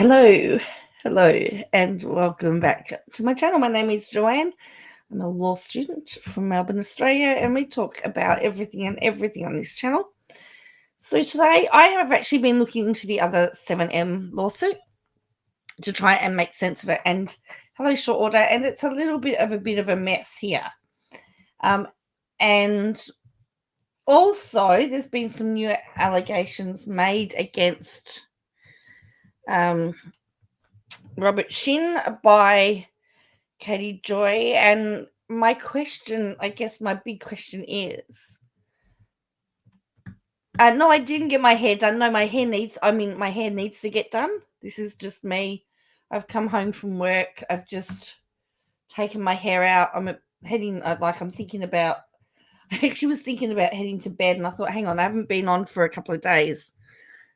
Hello, and welcome back to my channel. My name is Joanne. I'm a law student from Melbourne, Australia, and we talk about everything on this channel. So today I have actually been looking into the other 7M lawsuit to try and make sense of it. And hello, short order, and it's a little bit of a mess here. And also there's been some new allegations made against Robert Shin by Katie Joy, and my big question is, no, I didn't get my hair done. No, my hair needs to get done. This is just me. I've come home from work. I've just taken my hair out. I'm thinking about, I actually was thinking about heading to bed, and I thought, hang on, I haven't been on for a couple of days,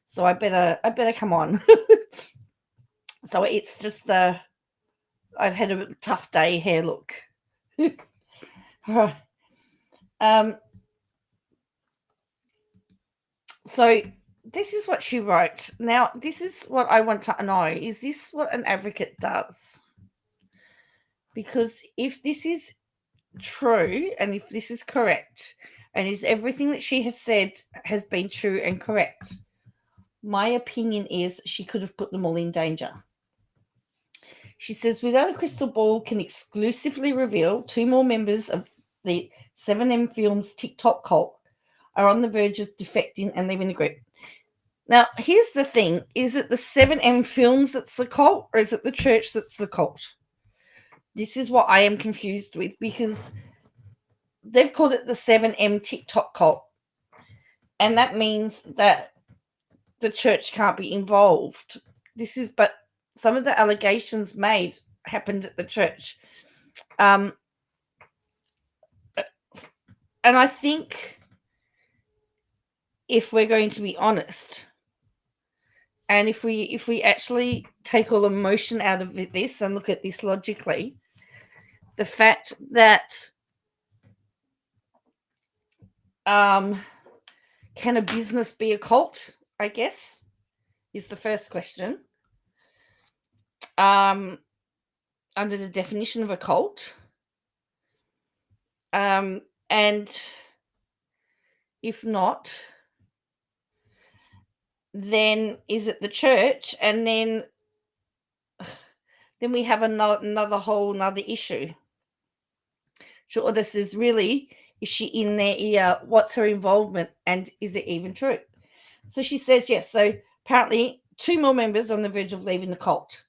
so I better come on. So it's just I've had a tough day hair look. So this is what she wrote. Now, this is what I want to know. Is this what an advocate does? Because if this is true, and if this is correct, and is everything that she has said has been true and correct, my opinion is she could have put them all in danger. She says, without a crystal ball, can exclusively reveal 2 more members of the 7M Films TikTok cult are on the verge of defecting and leaving the group. Now, here's the thing. Is it the 7M Films that's the cult, or is it the church that's the cult? This is what I am confused with, because they've called it the 7M TikTok cult. And that means that the church can't be involved. But some of the allegations made happened at the church. And I think if we're going to be honest, and if we actually take all emotion out of this and look at this logically, the fact that can a business be a cult, I guess, is the first question. Under the definition of a cult. And if not, then is it the church? And then we have another issue. Sure, this is really, is she in their ear? What's her involvement? And is it even true? So she says, yes. So apparently 2 more members on the verge of leaving the cult,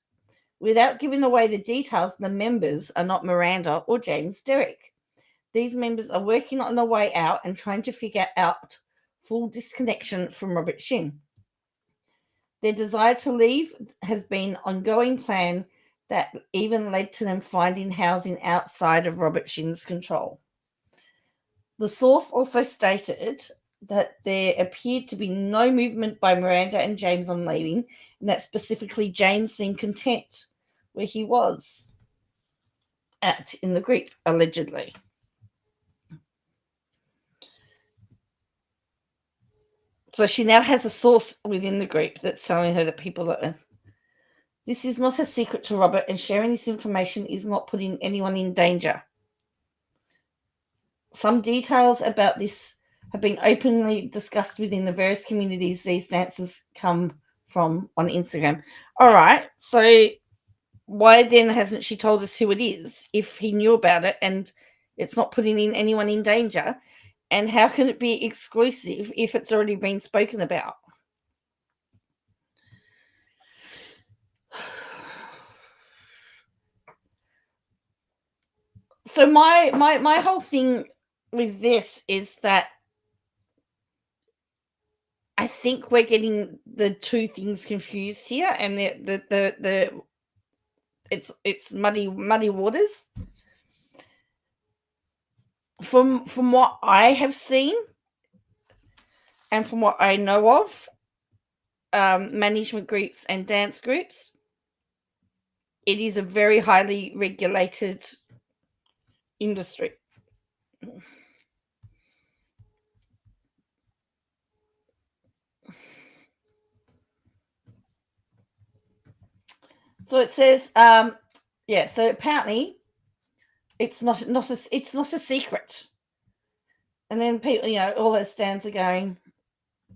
Without giving away the details, the members are not Miranda or James Derrick. These members are working on a way out and trying to figure out full disconnection from Robert Shin. Their desire to leave has been an ongoing plan that even led to them finding housing outside of Robert Shin's control. The source also stated that there appeared to be no movement by Miranda and James on leaving, and that specifically James seemed content where he was at in the group, allegedly. So she now has a source within the group that's telling her that people are. This is not a secret to Robert, and sharing this information is not putting anyone in danger. Some details about this have been openly discussed within the various communities these dancers come from on Instagram. All right, so why then hasn't she told us who it is if he knew about it and it's not putting in anyone in danger? And how can it be exclusive if it's already been spoken about? So my whole thing with this is that I think we're getting the two things confused here, and the it's muddy waters. From what I have seen and from what I know of, management groups and dance groups, it is a very highly regulated industry. So it says, so apparently it's not a secret. And then people, all those stands are going.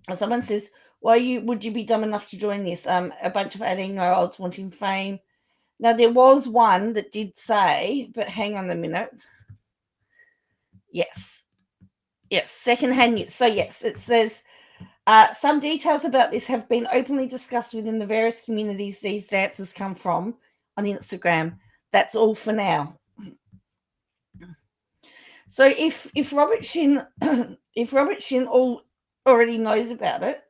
And someone says, "Why would you be dumb enough to join this?" A bunch of 18-year-olds wanting fame. Now there was one that did say, but hang on a minute. Yes, secondhand news. So yes, it says. Some details about this have been openly discussed within the various communities these dancers come from on Instagram. That's all for now. So if Robert Shin already knows about it,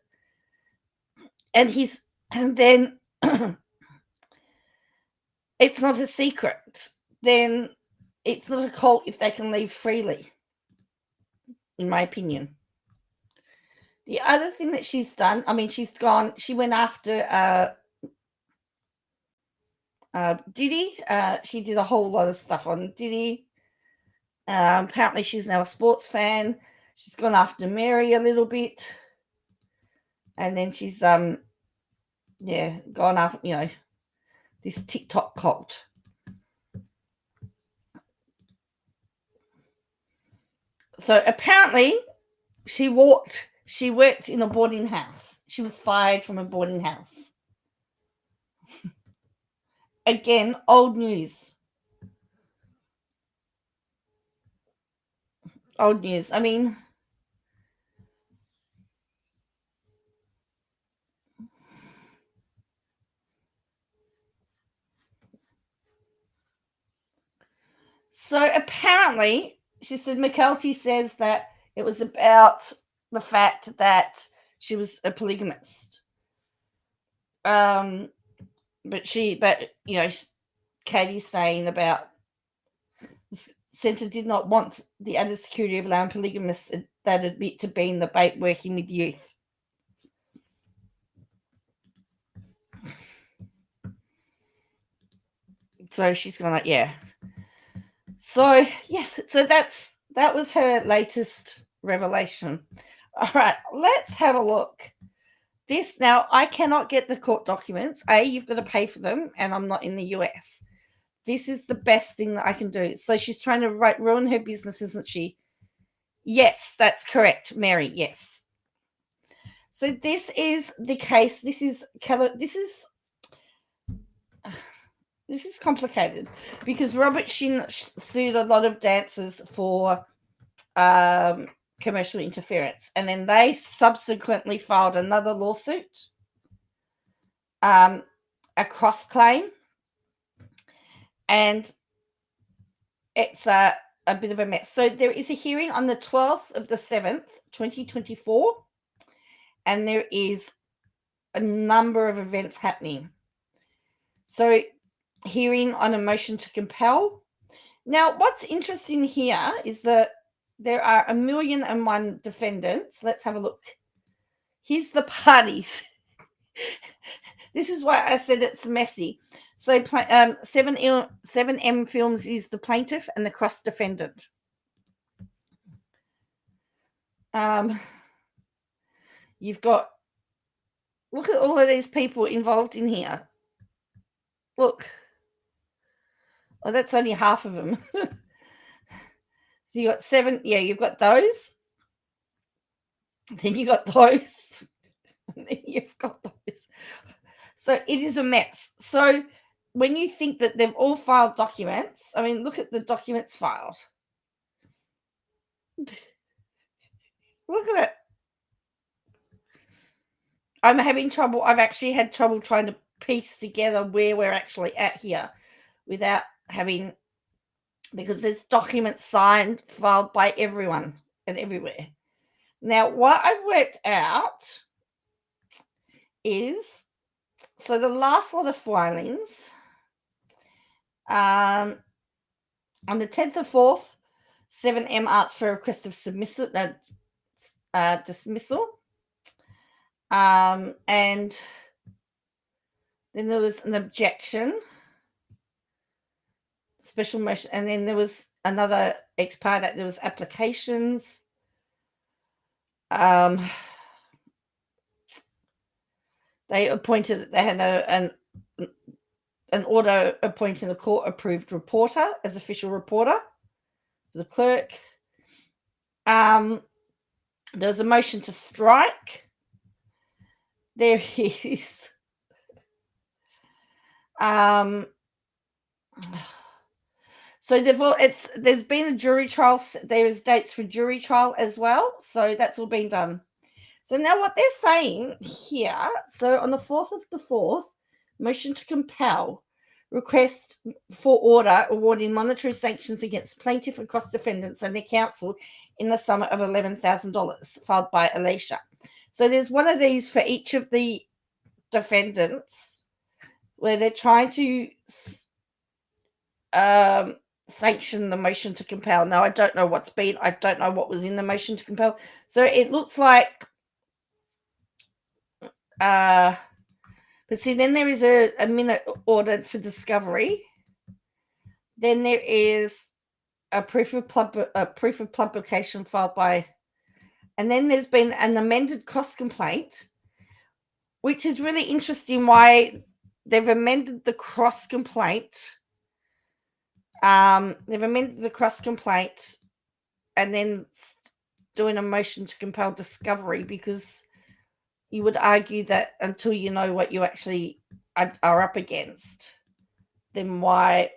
and then it's not a secret, then it's not a cult if they can leave freely, in my opinion. The other thing that she's done, she went after Diddy. She did a whole lot of stuff on Diddy. Apparently she's now a sports fan. She's gone after Mary a little bit. And then she's gone after, this TikTok cult. So apparently she worked in a boarding house. She was fired from a boarding house. Again, old news. Old news. So apparently, she said, McKelty says that it was about the fact that she was a polygamist. But Katie's saying about the centre did not want the under security of allowing polygamists that admit to being the bait working with youth. So she's going like, yeah. So yes, so that was her latest revelation. All right, let's have a look. This now, I cannot get the court documents. You've got to pay for them, and I'm not in the US. This is the best thing that I can do. So she's trying to ruin her business, isn't she? Yes, that's correct, Mary. Yes. So this is the case. This is complicated because Robert Shin sued a lot of dancers for commercial interference, and then they subsequently filed another lawsuit, a cross claim, and it's a bit of a mess. So there is a hearing on the 12th of the 7th, 2024, and there is a number of events happening. So hearing on a motion to compel. Now, what's interesting here is that there are 1,000,001 defendants. Let's have a look. Here's the parties. This is why I said it's messy. So 7M Films is the plaintiff and the cross defendant. You've got, look at all of these people involved in here. Look. Oh, that's only half of them. So you got 7. Yeah, you've got those. Then you got those. And then you've got those. So it is a mess. So when you think that they've all filed documents, I mean, look at the documents filed. Look at it. I'm having trouble. I've actually had trouble trying to piece together where we're actually at here without having, because there's documents signed, filed by everyone and everywhere. Now, what I've worked out is, so the last lot of filings, on the 10th of 4th, 7M asked for a request of dismissal. And then there was an objection, special motion, and then there was another ex parte. There was applications. They appointed. They had an order appointing a court-approved reporter as official reporter for the clerk. There was a motion to strike. There is. So there's been a jury trial. There is dates for jury trial as well. So that's all been done. So now what they're saying here, so on the 4th of the 4th, motion to compel, request for order awarding monetary sanctions against plaintiff and cross defendants and their counsel in the sum of $11,000, filed by Alicia. So there's one of these for each of the defendants where they're trying to sanction the motion to compel. Now, I don't know what's been. I don't know what was in the motion to compel. So it looks like, but see, then there is a minute ordered for discovery. Then there is a proof of publication filed by, and then there's been an amended cross complaint, which is really interesting. Why they've amended the cross complaint. They've amended the cross complaint and then doing a motion to compel discovery, because you would argue that until you know what you actually are up against, then why,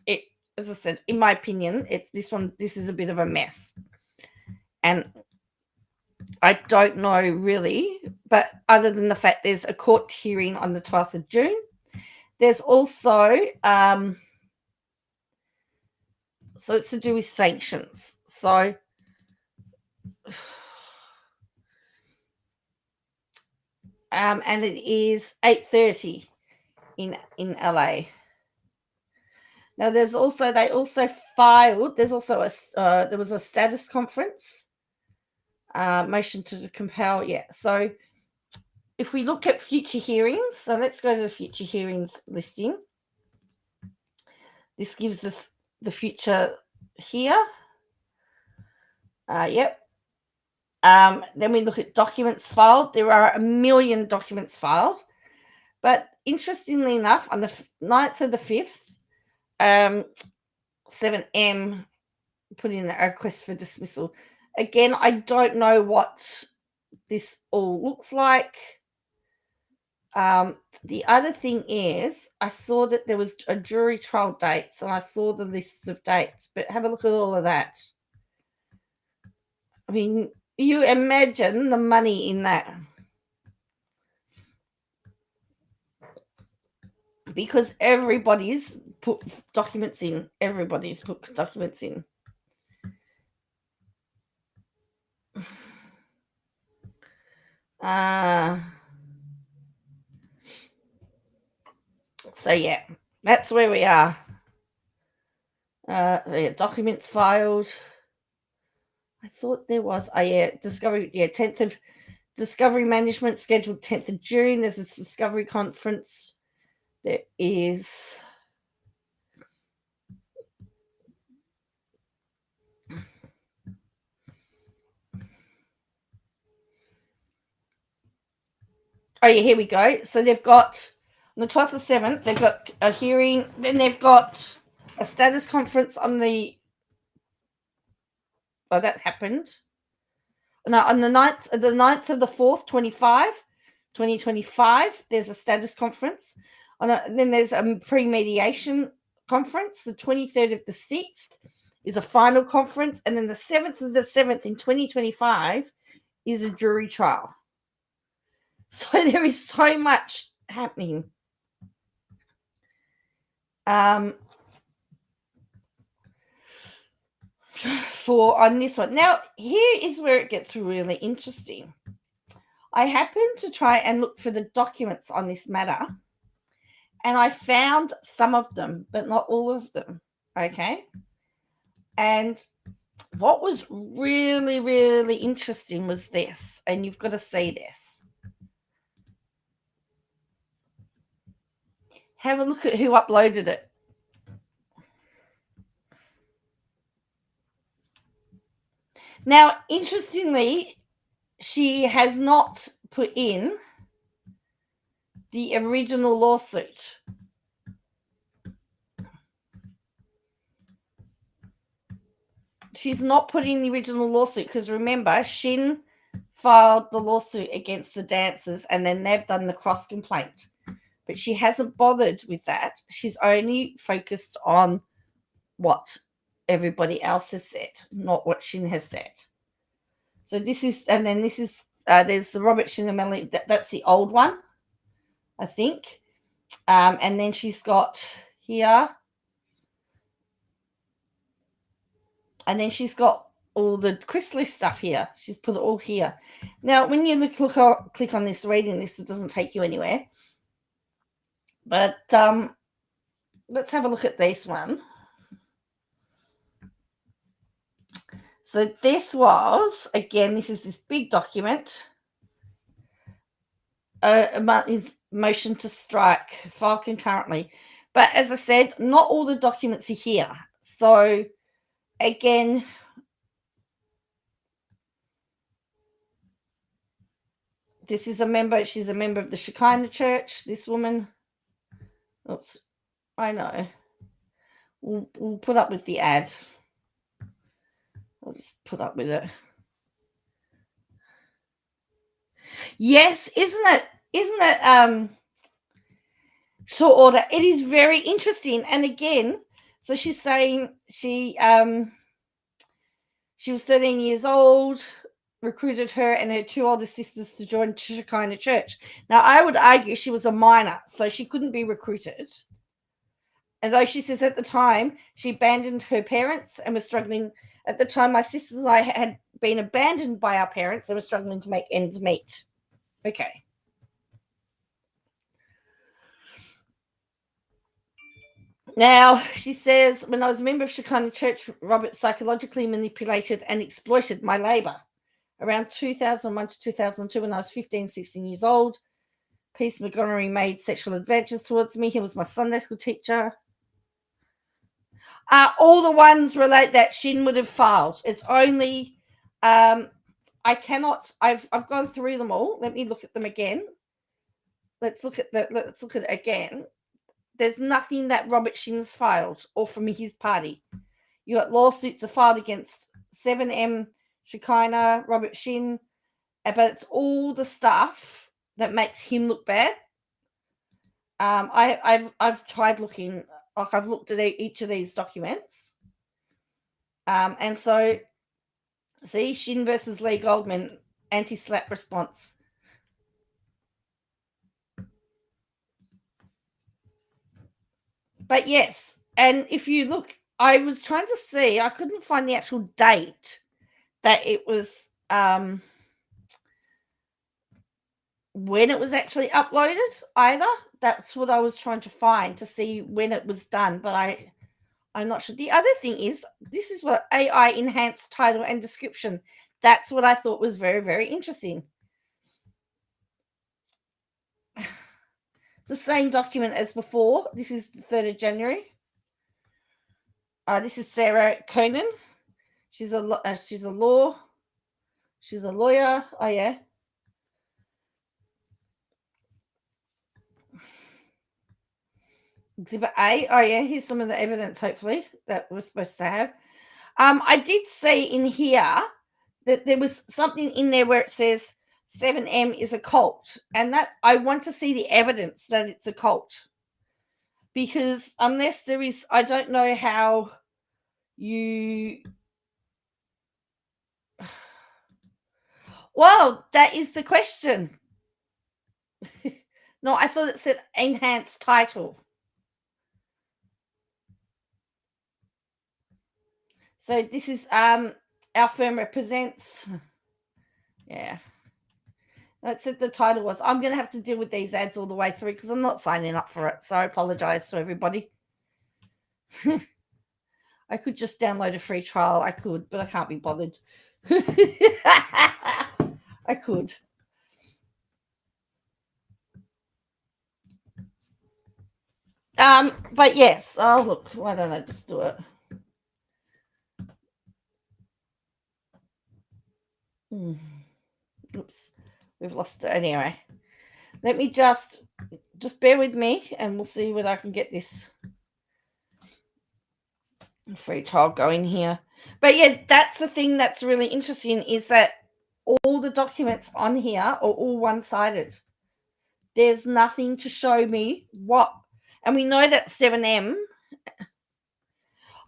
it, as I said, in my opinion, this is a bit of a mess. And I don't know really, but other than the fact there's a court hearing on the 12th of June, there's also, so it's to do with sanctions. So and it is 8:30 in LA. Now there was also a status conference, motion to compel. Yeah. So if we look at future hearings, so let's go to the future hearings listing. This gives us the future here. Yep. Then we look at documents filed. There are 1 million documents filed. But interestingly enough, on the 9th of the 5th, 7M put in a request for dismissal. Again, I don't know what this all looks like. The other thing is, I saw that there was a jury trial dates, and I saw the lists of dates, but have a look at all of that. I mean, you imagine the money in that. Because everybody's put documents in. Everybody's put documents in. So yeah, that's where we are. Documents filed. I thought there was. Discovery. 10th of Discovery Management scheduled 10th of June. There's a Discovery conference. There is. Oh yeah, here we go. So they've got on the 12th of 7th, they've got a hearing. Then they've got a status conference on the. Oh, that happened. No, on the 9th of the 4th, 2025, there's a status conference. Then there's a pre-mediation conference. The 23rd of the 6th is a final conference. And then the 7th of the 7th in 2025 is a jury trial. So there is so much happening. On this one. Now, here is where it gets really interesting. I happened to try and look for the documents on this matter, and I found some of them, but not all of them. Okay. And what was really, really interesting was this, and you've got to see this. Have a look at who uploaded it. Now, interestingly, she has not put in the original lawsuit. She's not putting the original lawsuit because remember, Shin filed the lawsuit against the dancers and then they've done the cross complaint. But she hasn't bothered with that. She's only focused on what everybody else has said, not what Shin has said. So this is, and then this is, there's the Robert Shin and Melanie, that's the old one, I think. And then she's got here, and then she's got all the Chrysalis stuff here. She's put it all here. Now, when you click on this reading list, it doesn't take you anywhere. But let's have a look at this one. So this was, again, this is this big document. Motion to strike, file concurrently. But as I said, not all the documents are here. So again, this is a member. She's a member of the Shekinah Church, this woman. Oops, I know. We'll put up with the ad. I'll just put up with it. Yes, isn't it short order? It is very interesting. And again, so she's saying she was 13 years old, recruited her and her two older sisters to join Shekinah Church. Now, I would argue she was a minor, so she couldn't be recruited. And though she says at the time she abandoned her parents and was struggling, at the time my sisters and I had been abandoned by our parents and were struggling to make ends meet. Okay. Now, she says, when I was a member of Shekinah Church, Robert psychologically manipulated and exploited my labor. Around 2001 to 2002, when I was 15, 16 years old, Peace Montgomery made sexual advances towards me. He was my Sunday school teacher. All the ones relate that Shin would have filed. It's only, I cannot, I've gone through them all. Let me look at them again. Let's look at it again. There's nothing that Robert Shin's filed or from his party. You got lawsuits are filed against 7M, Shekinah, Robert Shin, but it's all the stuff that makes him look bad. I've tried looking, like I've looked at each of these documents. And so, see, Shin versus Lee Goldman, anti-slap response. But yes, And if you look, I was trying to see, I couldn't find the actual date that it was when it was actually uploaded either. That's what I was trying to find to see when it was done, but I'm not sure. The other thing is, this is what AI enhanced title and description. That's what I thought was very, very interesting. It's the same document as before. This is the 3rd of January. This is Sarah Conan. She's a lawyer. Oh yeah. Exhibit A. Oh yeah. Here's some of the evidence. Hopefully that we're supposed to have. I did see in here that there was something in there where it says 7M is a cult, and that I want to see the evidence that it's a cult, because unless there is, I don't know how you. Well, that is the question. No, I thought it said enhanced title. So this is our firm represents. Yeah. That's it. The title was. I'm going to have to deal with these ads all the way through because I'm not signing up for it. So I apologize to everybody. I could just download a free trial. I could, but I can't be bothered. I could. But yes. Oh, look. Why don't I just do it? Oops. We've lost it anyway. Let me just bear with me and we'll see whether I can get this free trial going here. But yeah, that's the thing that's really interesting, is that all the documents on here are all one-sided. There's nothing to show me what, and we know that 7M,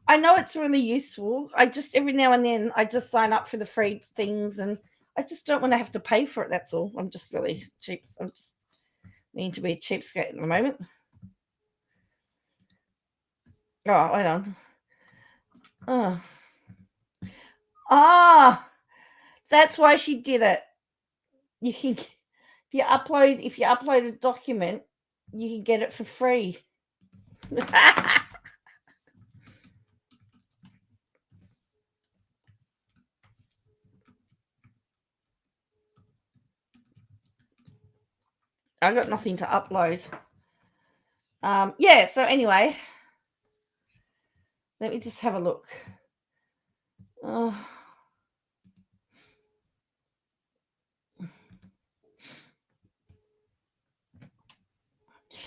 I know it's really useful. I just, every now and then, I just sign up for the free things, and I just don't want to have to pay for it. That's all. I'm just really cheap. I'm just need to be a cheapskate at the moment. Oh, wait on. That's why she did it. You can, if you upload a document, you can get it for free. I got nothing to upload. Yeah, so anyway, let me just have a look.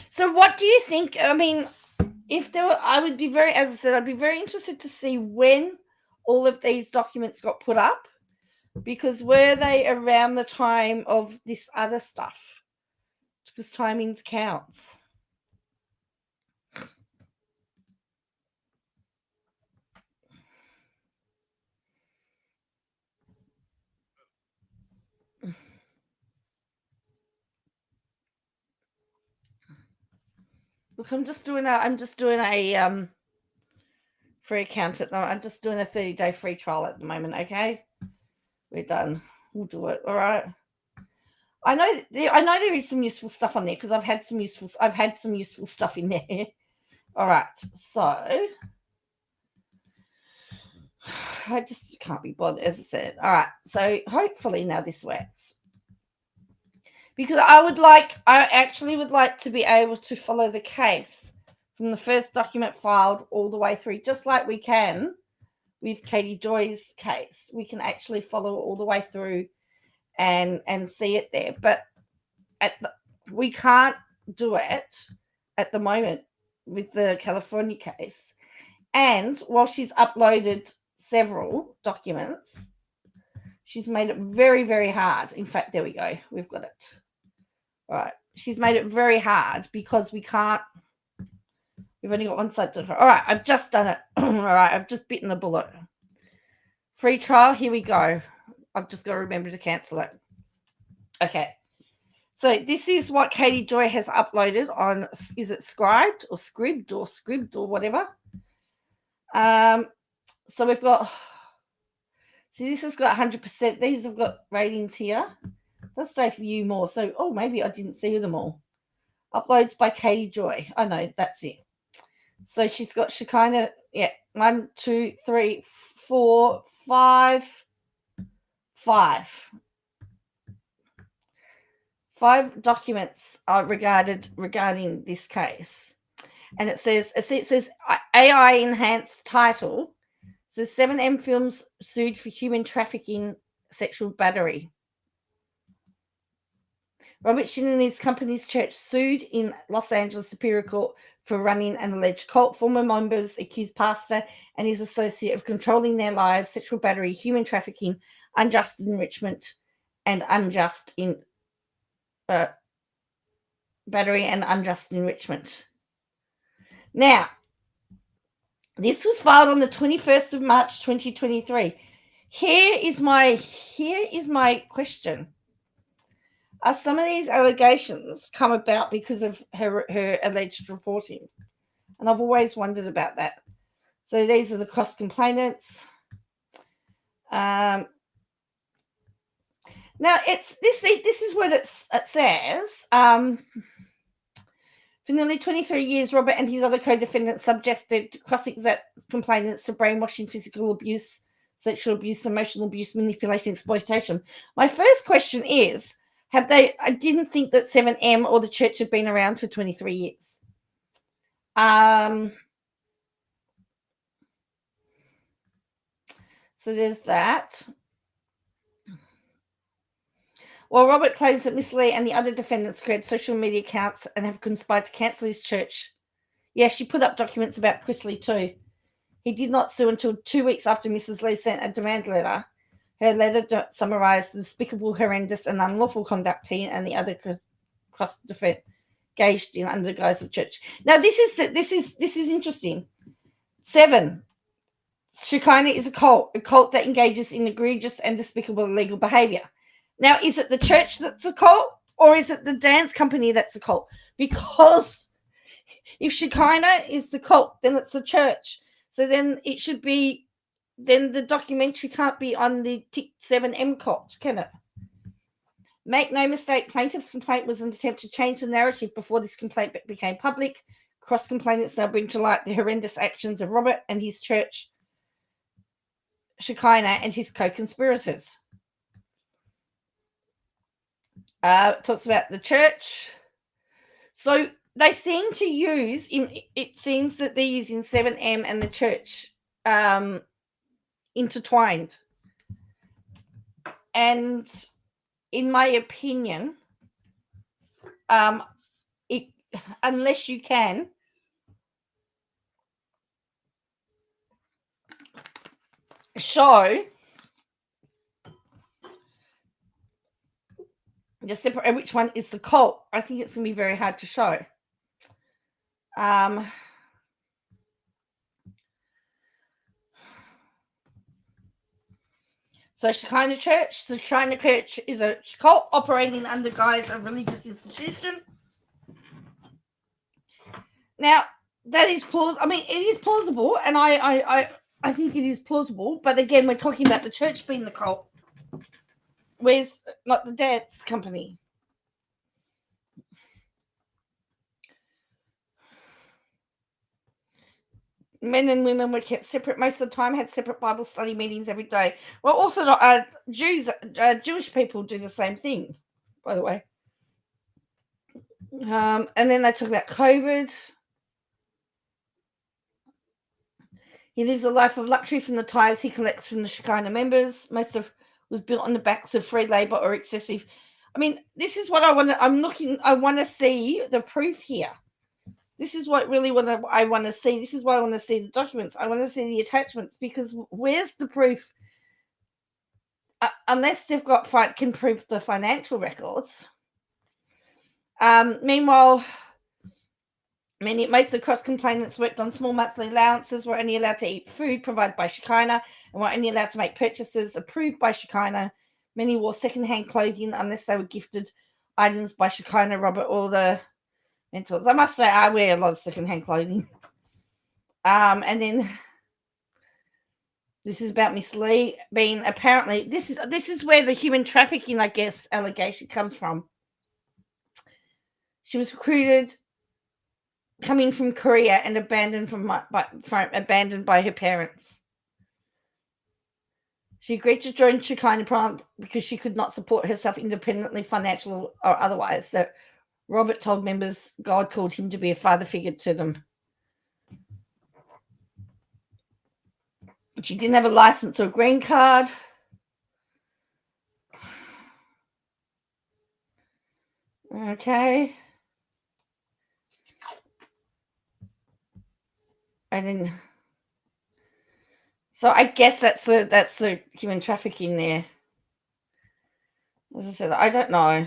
So what do you think? I mean, if there were, I would be very, as I said, I'd be very interested to see when all of these documents got put up, because were they around the time of this other stuff? Because timings counts. Look, I'm just doing a free account at the moment. I'm just doing a 30-day free trial at the moment. Okay, we're done. We'll do it. All right. I know there is some useful stuff on there because I've had some useful stuff in there. All right, so I just can't be bothered, as I said. All right, so hopefully now this works, because I actually would like to be able to follow the case from the first document filed all the way through, just like we can with Katie Joy's case. We can actually follow all the way through and see it there, but we can't do it at the moment with the California case. And while she's uploaded several documents, she's made it very, very hard. In fact, there we go. We've got it. All right. She's made it very hard because we've only got one side to it. All right. I've just done it. All right. I've just bitten the bullet. Free trial. Here we go. I've just got to remember to cancel it. Okay. So this is what Katie Joy has uploaded on, is it Scribed or Scribbed or whatever? So we've got, see, this has got 100%. These have got ratings here. Let's say view more. So, oh, maybe I didn't see them all. Uploads by Katie Joy. Oh, no, that's it. So she's got Shekinah, 1, 2, 3, 4, 5. 5 documents are regarding this case. And it says AI enhanced title. It says 7M Films sued for human trafficking, sexual battery. Robert Shin and his company's church sued in Los Angeles Superior Court for running an alleged cult. Former members accused pastor and his associate of controlling their lives, sexual battery, human trafficking, unjust enrichment, and battery and unjust enrichment. Now, this was filed on the 21st of March, 2023. Here is my question. Are some of these allegations come about because of her alleged reporting? And I've always wondered about that. So these are the cross complainants. Now it's this is what it says. For nearly 23 years, Robert and his other co-defendants subjected cross-complainants to brainwashing, physical abuse, sexual abuse, emotional abuse, manipulation, exploitation. My first question is, I didn't think that 7M or the church had been around for 23 years. So there's that. Well, Robert claims that Miss Lee and the other defendants created social media accounts and have conspired to cancel his church. Yeah, she put up documents about Chris Lee too. He did not sue until 2 weeks after Mrs. Lee sent a demand letter. Her letter summarized the despicable, horrendous, and unlawful conduct he and the other cross-defendant engaged in under the guise of church. Now, this is interesting. 7. Shekinah is a cult that engages in egregious and despicable illegal behavior. Now, is it the church that's a cult, or is it the dance company that's a cult? Because if Shekinah is the cult, then it's the church. So then it should be, then the documentary can't be on the 7M cult, can it? Make no mistake, plaintiff's complaint was an attempt to change the narrative before this complaint became public. Cross-complainants now bring to light the horrendous actions of Robert and his church, Shekinah, and his co-conspirators. Talks about the church. So they seem to use, it seems that they're using 7M and the church intertwined. And in my opinion, unless you can show the separate, which one is the cult, I think it's going to be very hard to show. So Shekinah Church. So Shekinah Church is a cult operating under guise of religious institution. Now, that is plausible. I mean, it is plausible, and I think it is plausible. But again, we're talking about the church being the cult. Where's not the dance company? Men and women were kept separate most of the time, had separate Bible study meetings every day. Well, also Jewish people do the same thing, by the way. And then they talk about COVID. He lives a life of luxury from the tithes he collects from the Shekinah members. Most of was built on the backs of free labor or excessive. I mean, this is what I want to. I want to see the proof here. This is what really I want to see. This is why I want to see the documents. I want to see the attachments, because where's the proof? Unless they've can prove the financial records. Meanwhile, most of the cross-complainants worked on small monthly allowances, were only allowed to eat food provided by Shekinah, and were only allowed to make purchases approved by Shekinah. Many wore second-hand clothing unless they were gifted items by Shekinah, Robert, or the mentors. I must say, I wear a lot of secondhand clothing. And then this is about Miss Lee being apparently this is where the human trafficking, I guess, allegation comes from. She was recruited coming from Korea and abandoned by her parents. She agreed to join Shekinah because she could not support herself independently, financial or otherwise. That Robert told members God called him to be a father figure to them. She didn't have a license or a green card. Okay. And then, so I guess that's the human trafficking there. As I said, I don't know.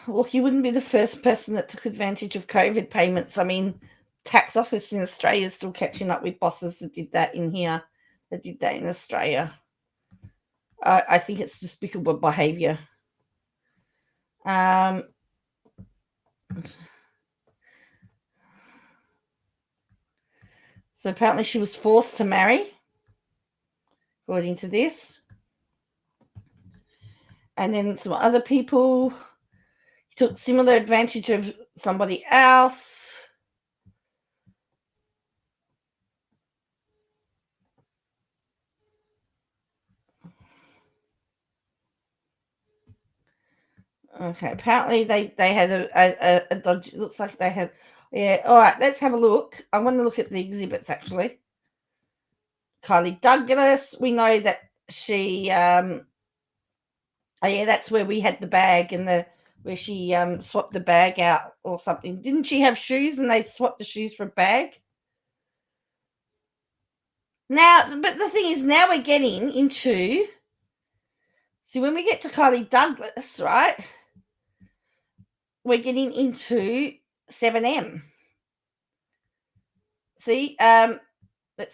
Look, you wouldn't be the first person that took advantage of COVID payments. I mean, tax office in Australia is still catching up with bosses that did that in here, that did that in Australia. I think it's despicable behaviour. So apparently she was forced to marry, according to this. And then some other people took similar advantage of somebody else. Okay, apparently they had a dodgy, looks like they had, yeah, all right, let's have a look. I want to look at the exhibits, actually. Kylie Douglas, we know that she, oh yeah, that's where we had the bag and where she swapped the bag out or something. Didn't she have shoes and they swapped the shoes for a bag? Now, but the thing is, now we're getting into, see, when we get to Kylie Douglas, right, we're getting into 7M. See, it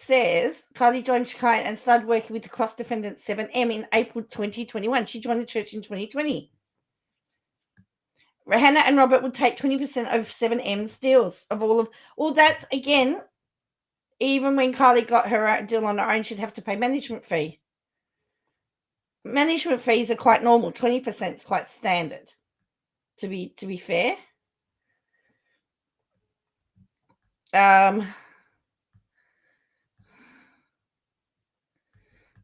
says Kylie joined Shekinah and started working with the cross-defendant 7M in April 2021. She joined the church in 2020. Hannah and Robert would take 20% of 7M's deals of all of, well, that's, again, even when Kylie got her deal on her own, she'd have to pay management fee. Management fees are quite normal. 20% is quite standard, to be fair. All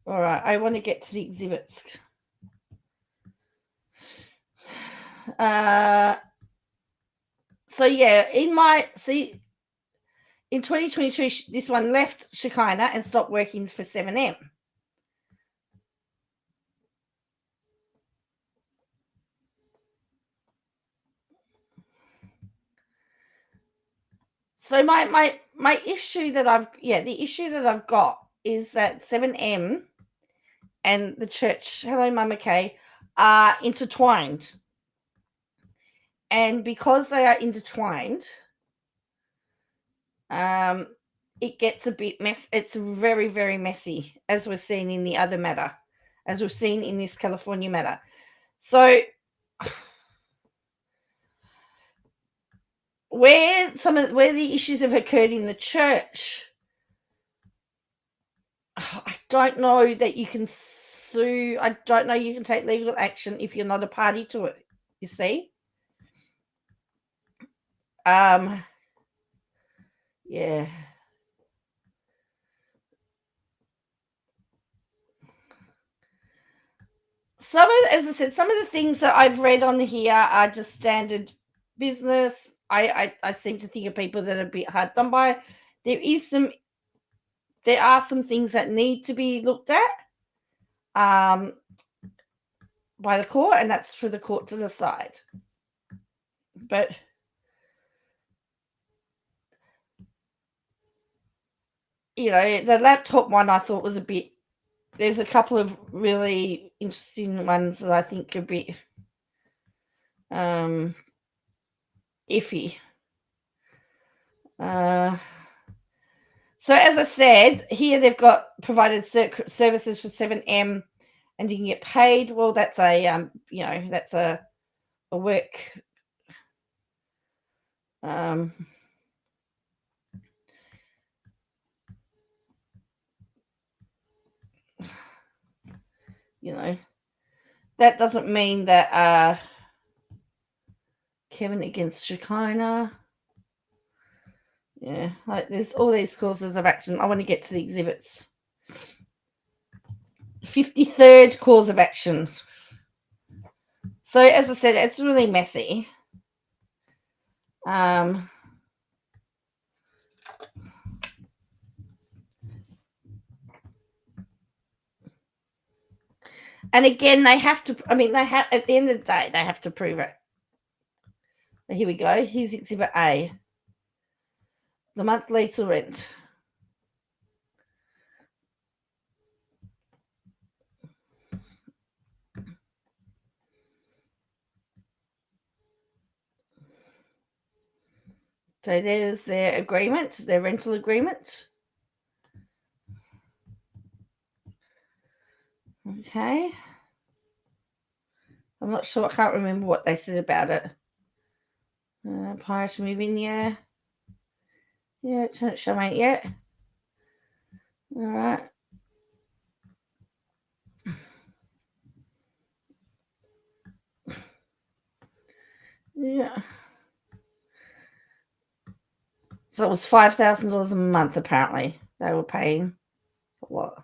right, I want to get to the exhibits. So yeah, in 2022, this one left Shekinah and stopped working for 7M. So my issue that the issue that I've got is that 7M and the church, hello Mama Kay, are intertwined. And because they are intertwined, it gets a bit messy. It's very, very messy, as we're seeing in the other matter, as we've seen in this California matter. So where the issues have occurred in the church, I don't know that you can sue. I don't know you can take legal action if you're not a party to it. You see? Yeah. As I said, some of the things that I've read on here are just standard business. I seem to think of people that are a bit hard done by. There are some things that need to be looked at by the court, and that's for the court to decide. But the laptop one I thought was a bit there's a couple of really interesting ones that I think could be iffy. So as I said, here they've got provided services for 7M and didn't get paid. Well, that's a that's a work that doesn't mean that Kevin against Shekinah. Yeah, like there's all these causes of action. I want to get to the exhibits. 53rd cause of action. So as I said, it's really messy. And again, they have to, they have, at the end of the day, they have to prove it. But here we go. Here's Exhibit A. The monthly lease rent. So there's their agreement, their rental agreement. Okay. I'm not sure. I can't remember what they said about it. Prior to moving, yeah. Yeah, it didn't show ain't yet. All right. Yeah. So it was $5,000 a month, apparently. They were paying a lot.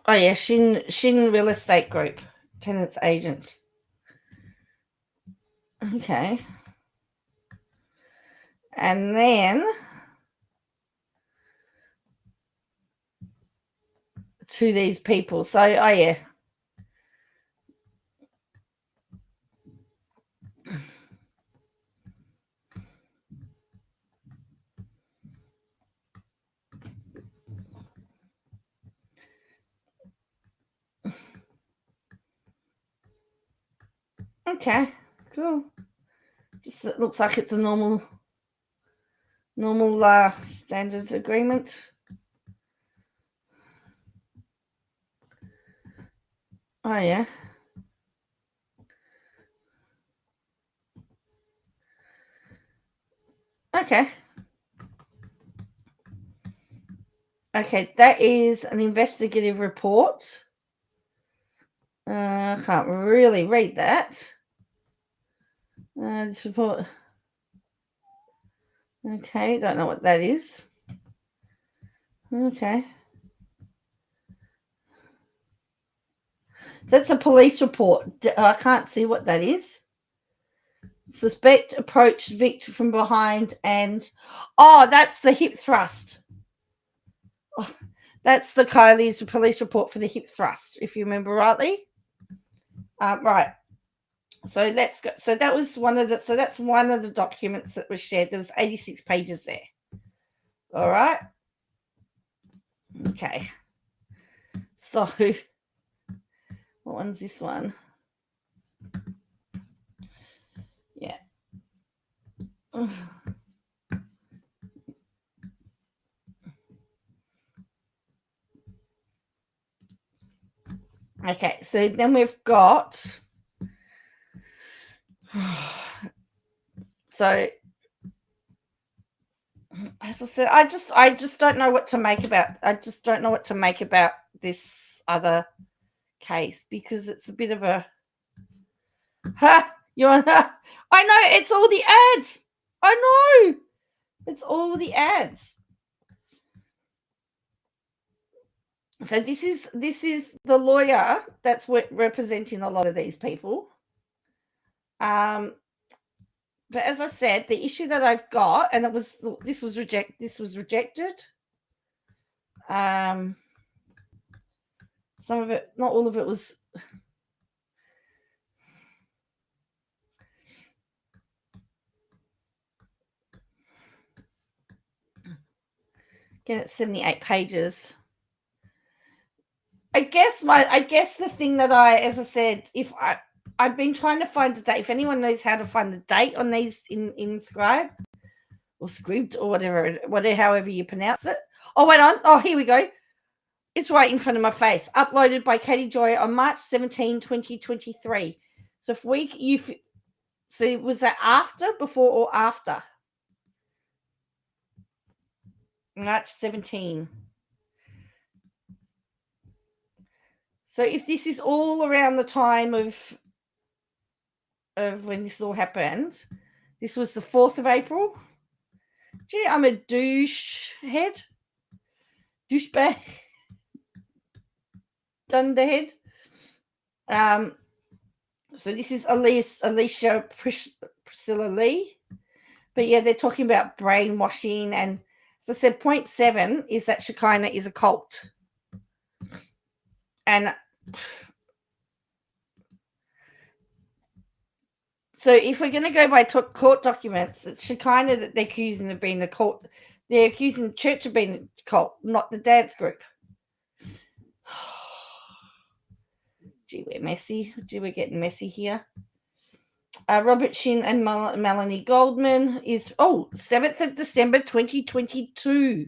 Oh, yeah, Shin Real Estate Group, tenants agent. Okay. And then to these people. So, oh, yeah. Okay, cool. Just it looks like it's a normal standard agreement. Oh, yeah. Okay. Okay, that is an investigative report. I can't really read that. This report. Okay, don't know what that is. Okay. So it's a police report. I can't see what that is. Suspect approached victim from behind and... Oh, that's the hip thrust. Oh, that's the Kylie's police report for the hip thrust, if you remember rightly. Right. So let's go. So that was that's one of the documents that was shared. There was 86 pages there. All right. Okay. So what one's this one? Yeah. Okay, so then we've got so as I said, I just don't know what to make about this other case because it's a bit of a I know it's all the ads. I know. It's all the ads. So this is the lawyer that's representing a lot of these people. But as I said, the issue that I've got, and this was rejected. Some of it, not all of it, was. Again, it's 78 pages. I guess the thing that as I said, I've been trying to find a date. If anyone knows how to find the date on these in Scribe or Scribd or whatever, however you pronounce it. Oh, wait on. Oh, here we go. It's right in front of my face. Uploaded by Katie Joy on March 17, 2023. So so was that after, before, or after? March 17. So if this is all around the time of when this all happened, this was the 4th of April. Gee, I'm a douchebag, dunderhead. So this is Alicia Priscilla Lee. But yeah, they're talking about brainwashing, and as I said, point 7 is that Shekinah is a cult. And so if we're going to go by court documents, it's Shekinah that they're accusing of being a cult. They're accusing the church of being a cult, not the dance group. Gee, we're messy. We're getting messy here. Robert Shin and Melanie Goldman is 7th of December 2022.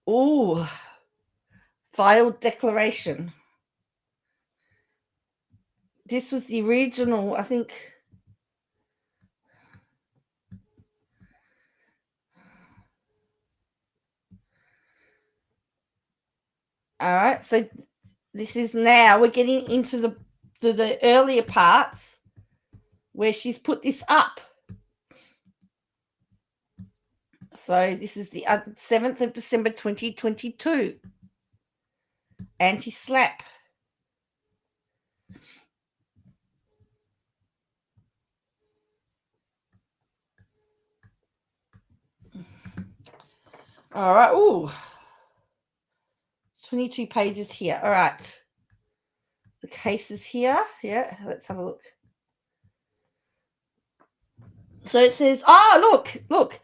Oh, filed declaration. This was the original, I think. All right, so this is now we're getting into the earlier parts where she's put this up. So this is the 7th of December 2022. Anti-slap. All right. Ooh. 22 pages here. All right. The case is here. Yeah, let's have a look. So it says, look.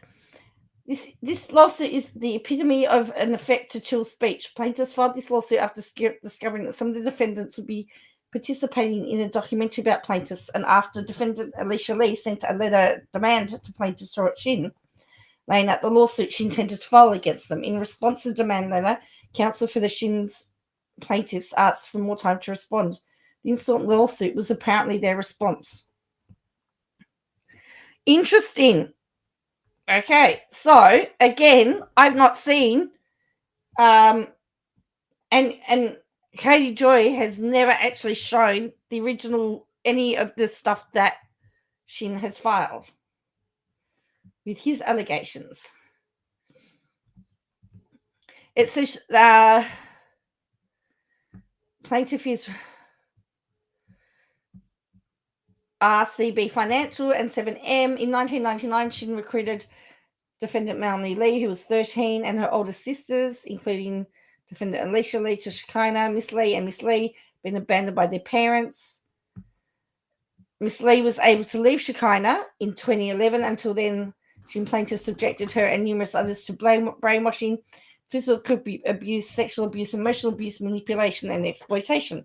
This lawsuit is the epitome of an effect to chill speech. Plaintiffs filed this lawsuit after discovering that some of the defendants would be participating in a documentary about plaintiffs, and after defendant Alicia Lee sent a letter demand to plaintiffs Robert Shin, laying out the lawsuit she intended to file against them. In response to the demand letter, counsel for the Shin's plaintiffs asked for more time to respond. The instant lawsuit was apparently their response. Interesting. Okay, so again, I've not seen, and Katie Joy has never actually shown the original, any of the stuff that Shin has filed with his allegations. It says plaintiff is RCB Financial and 7M. In 1999, Shin recruited defendant Melanie Lee, who was 13, and her older sisters, including defendant Alicia Lee, to Shekinah. Miss Lee and Miss Lee been abandoned by their parents. Miss Lee was able to leave Shekinah in 2011. Until then, Shin plaintiff subjected her and numerous others to brainwashing, physical abuse, sexual abuse, emotional abuse, manipulation, and exploitation.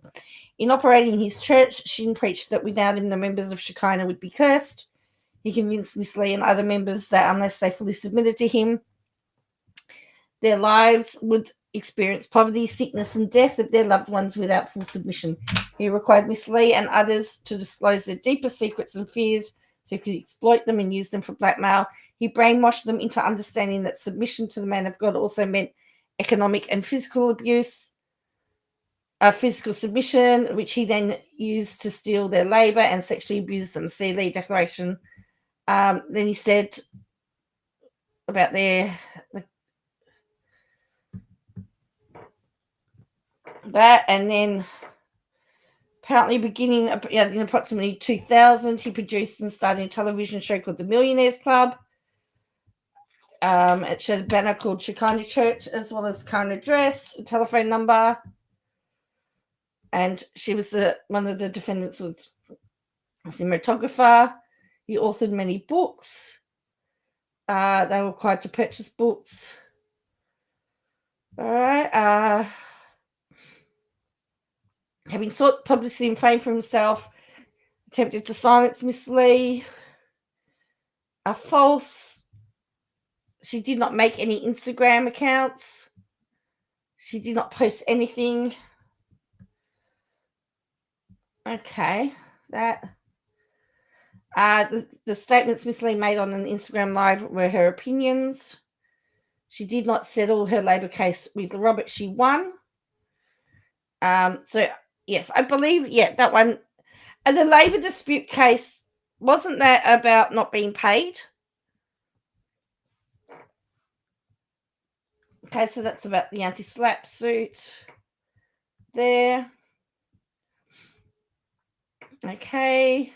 In operating his church, Shin preached that without him, the members of Shekinah would be cursed. He convinced Miss Lee and other members that unless they fully submitted to him, their lives would experience poverty, sickness, and death of their loved ones without full submission. He required Miss Lee and others to disclose their deepest secrets and fears so he could exploit them and use them for blackmail. He brainwashed them into understanding that submission to the man of God also meant economic and physical abuse, physical submission, which he then used to steal their labor and sexually abuse them. See Lee Declaration. Then he said about that, and then apparently beginning in approximately 2000, he produced and started a television show called The Millionaires Club. It showed a banner called Shekinah Church, as well as current address, a telephone number, and she was one of the defendants was a cinematographer. He authored many books. They were required to purchase books. All right. Having sought publicity and fame for himself, attempted to silence Miss Lee. False. She did not make any Instagram accounts. She did not post anything. Okay. That. The statements Miss Lee made on an Instagram Live were her opinions. She did not settle her Labor case with Robert. She won. So, yes, I believe, that one. And the Labor dispute case, wasn't that about not being paid? Okay, so that's about the anti-SLAPP suit there. Okay.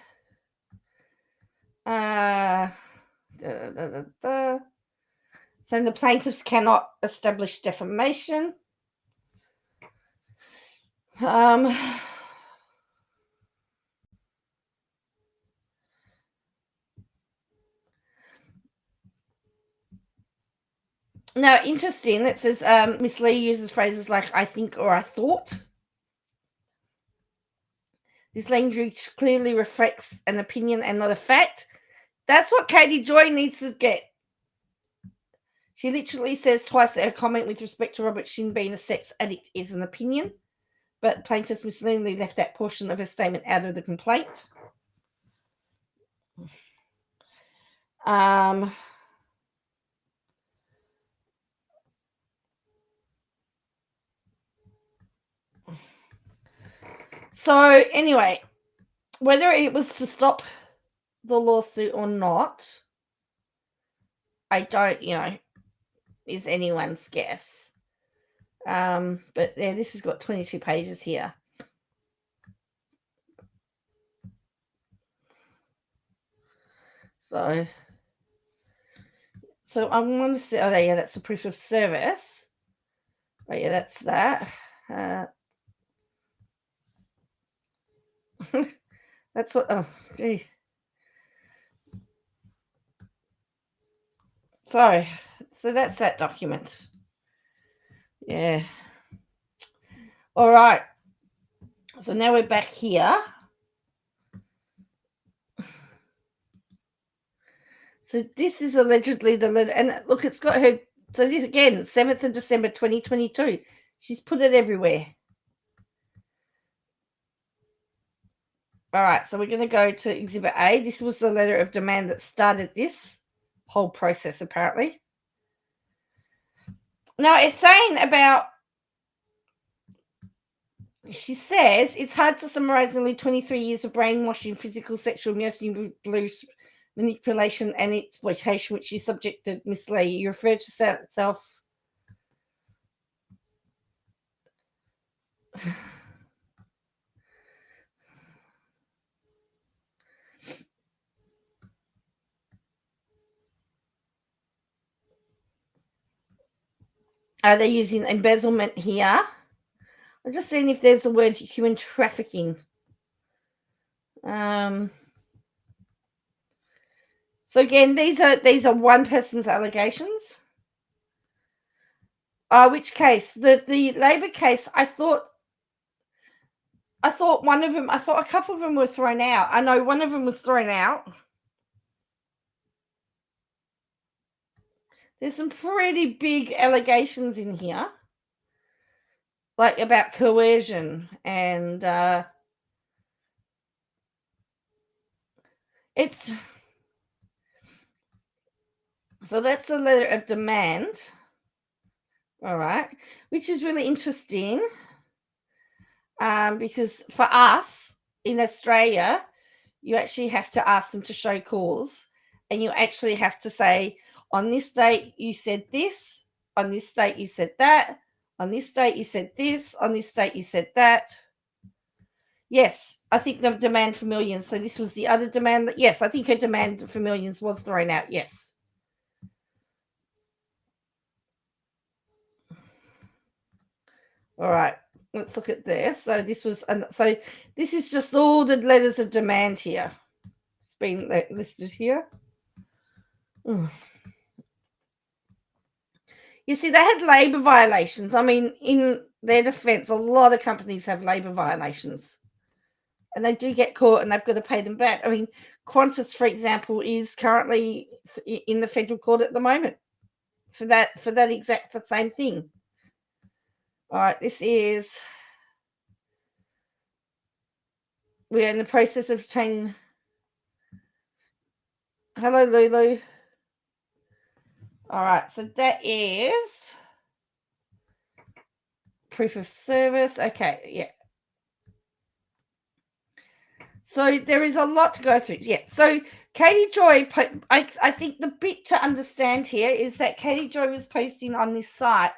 Saying the plaintiffs cannot establish defamation. Now, interesting, it says Miss Lee uses phrases like I think or I thought. This language clearly reflects an opinion and not a fact. That's what Katie Joy needs to get. She literally says twice that her comment with respect to Robert Shin being a sex addict is an opinion, but plaintiffs misleadingly left that portion of her statement out of the complaint. So anyway, whether it was to stop the lawsuit or not, I don't, is anyone's guess. But yeah, this has got 22 pages here. So I want to say, oh yeah, that's the proof of service. Oh yeah, that's that. That's what, oh, gee. So that's that document. Yeah. All right. So now we're back here. So this is allegedly the letter, and look, it's got her. So this again, 7th of December, 2022. She's put it everywhere. All right, so we're going to go to Exhibit A. This was the letter of demand that started this whole process, apparently. Now, it's saying about, she says, it's hard to summarize nearly 23 years of brainwashing, physical, sexual, abuse, manipulation, and exploitation, which you subjected Miss Lee. You referred to yourself. Are they using embezzlement here? I'm just seeing if there's the word human trafficking. So again, these are one person's allegations. Which case? The Labor case, I thought one of them, I thought a couple of them were thrown out. I know one of them was thrown out. There's some pretty big allegations in here, like about coercion, and it's, so that's the letter of demand. All right, which is really interesting, because for us in Australia, you actually have to ask them to show cause, and you actually have to say, on this date you said this, on this date you said that, on this date you said this, on this date you said that. Yes, I think the demand for millions. So this was the other demand. Yes, I think her demand for millions was thrown out. Yes. All right, let's look at this. So this was, so this is just all the letters of demand here. It's been listed here. You see, they had labour violations. I mean, in their defence, a lot of companies have labour violations. And they do get caught and they've got to pay them back. I mean, Qantas, for example, is currently in the federal court at the moment for that exact same thing. All right, we're in the process of obtaining. Hello, Lulu. All right, so that is proof of service. Okay, yeah. So there is a lot to go through. Yeah. So Katie Joy, I think the bit to understand here is that Katie Joy was posting on this site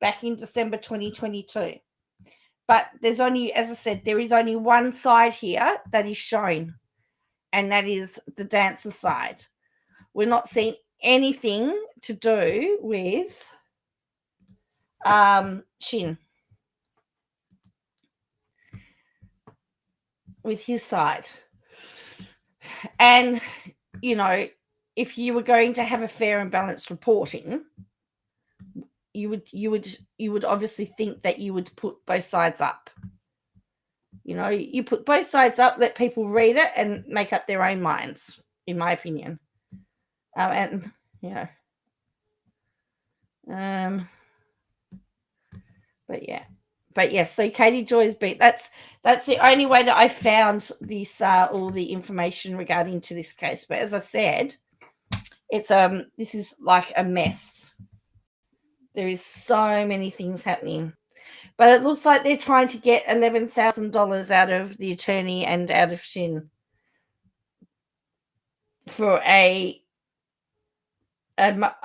back in December 2022. But there's only, as I said, there is only one side here that is shown, and that is the dancer side. We're not seeing anything to do with Shin, with his side. And, you know, if you were going to have a fair and balanced reporting, you would obviously think that you would put both sides up. You know, you put both sides up, let people read it and make up their own minds, in my opinion. And, you know, but yes, so Katie Joy's beat. That's the only way that I found this all the information regarding to this case. But as I said, it's this is like a mess. There is so many things happening. But it looks like they're trying to get $11,000 out of the attorney and out of Shin for a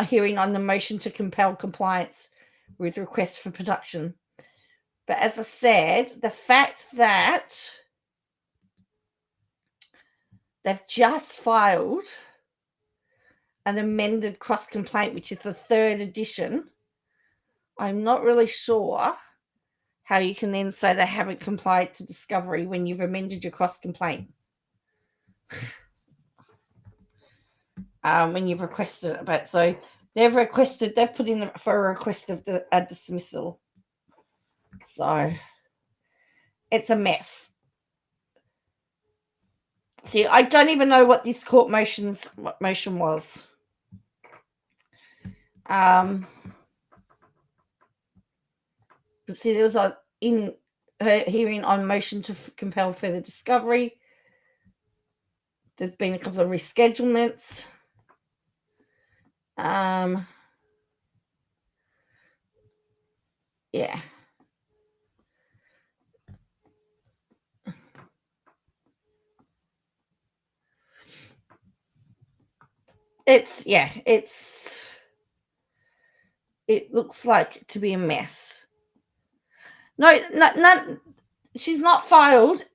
hearing on the motion to compel compliance with requests for production. But as I said, the fact that they've just filed an amended cross complaint, which is the 3rd edition, I'm not really sure how you can then say they haven't complied to discovery when you've amended your cross complaint. When you've requested it. But so they've put in for a request of a dismissal. So it's a mess. See, I don't even know what this court motion was. But see, there was in her hearing on motion to compel further discovery. There's been a couple of reschedulements. Yeah. It looks like to be a mess. No, she's not filed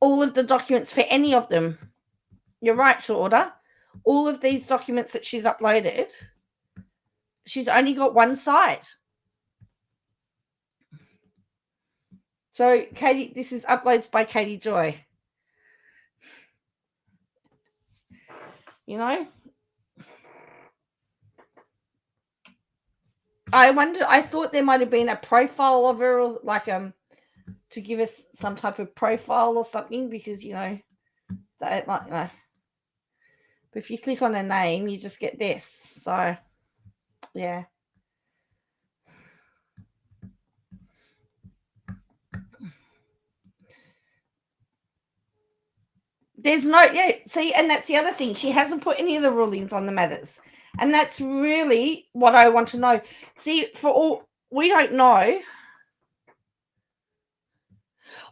all of the documents for any of them. You're right, to order. All of these documents that she's uploaded, she's only got one side. So Katie, this is uploads by Katie Joy. You know? I thought there might have been a profile of her, or like to give us some type of profile or something, because you know, that like But if you click on her name, you just get this. So yeah. There's no, see, and that's the other thing. She hasn't put any of the rulings on the matters. And that's really what I want to know. See, we don't know.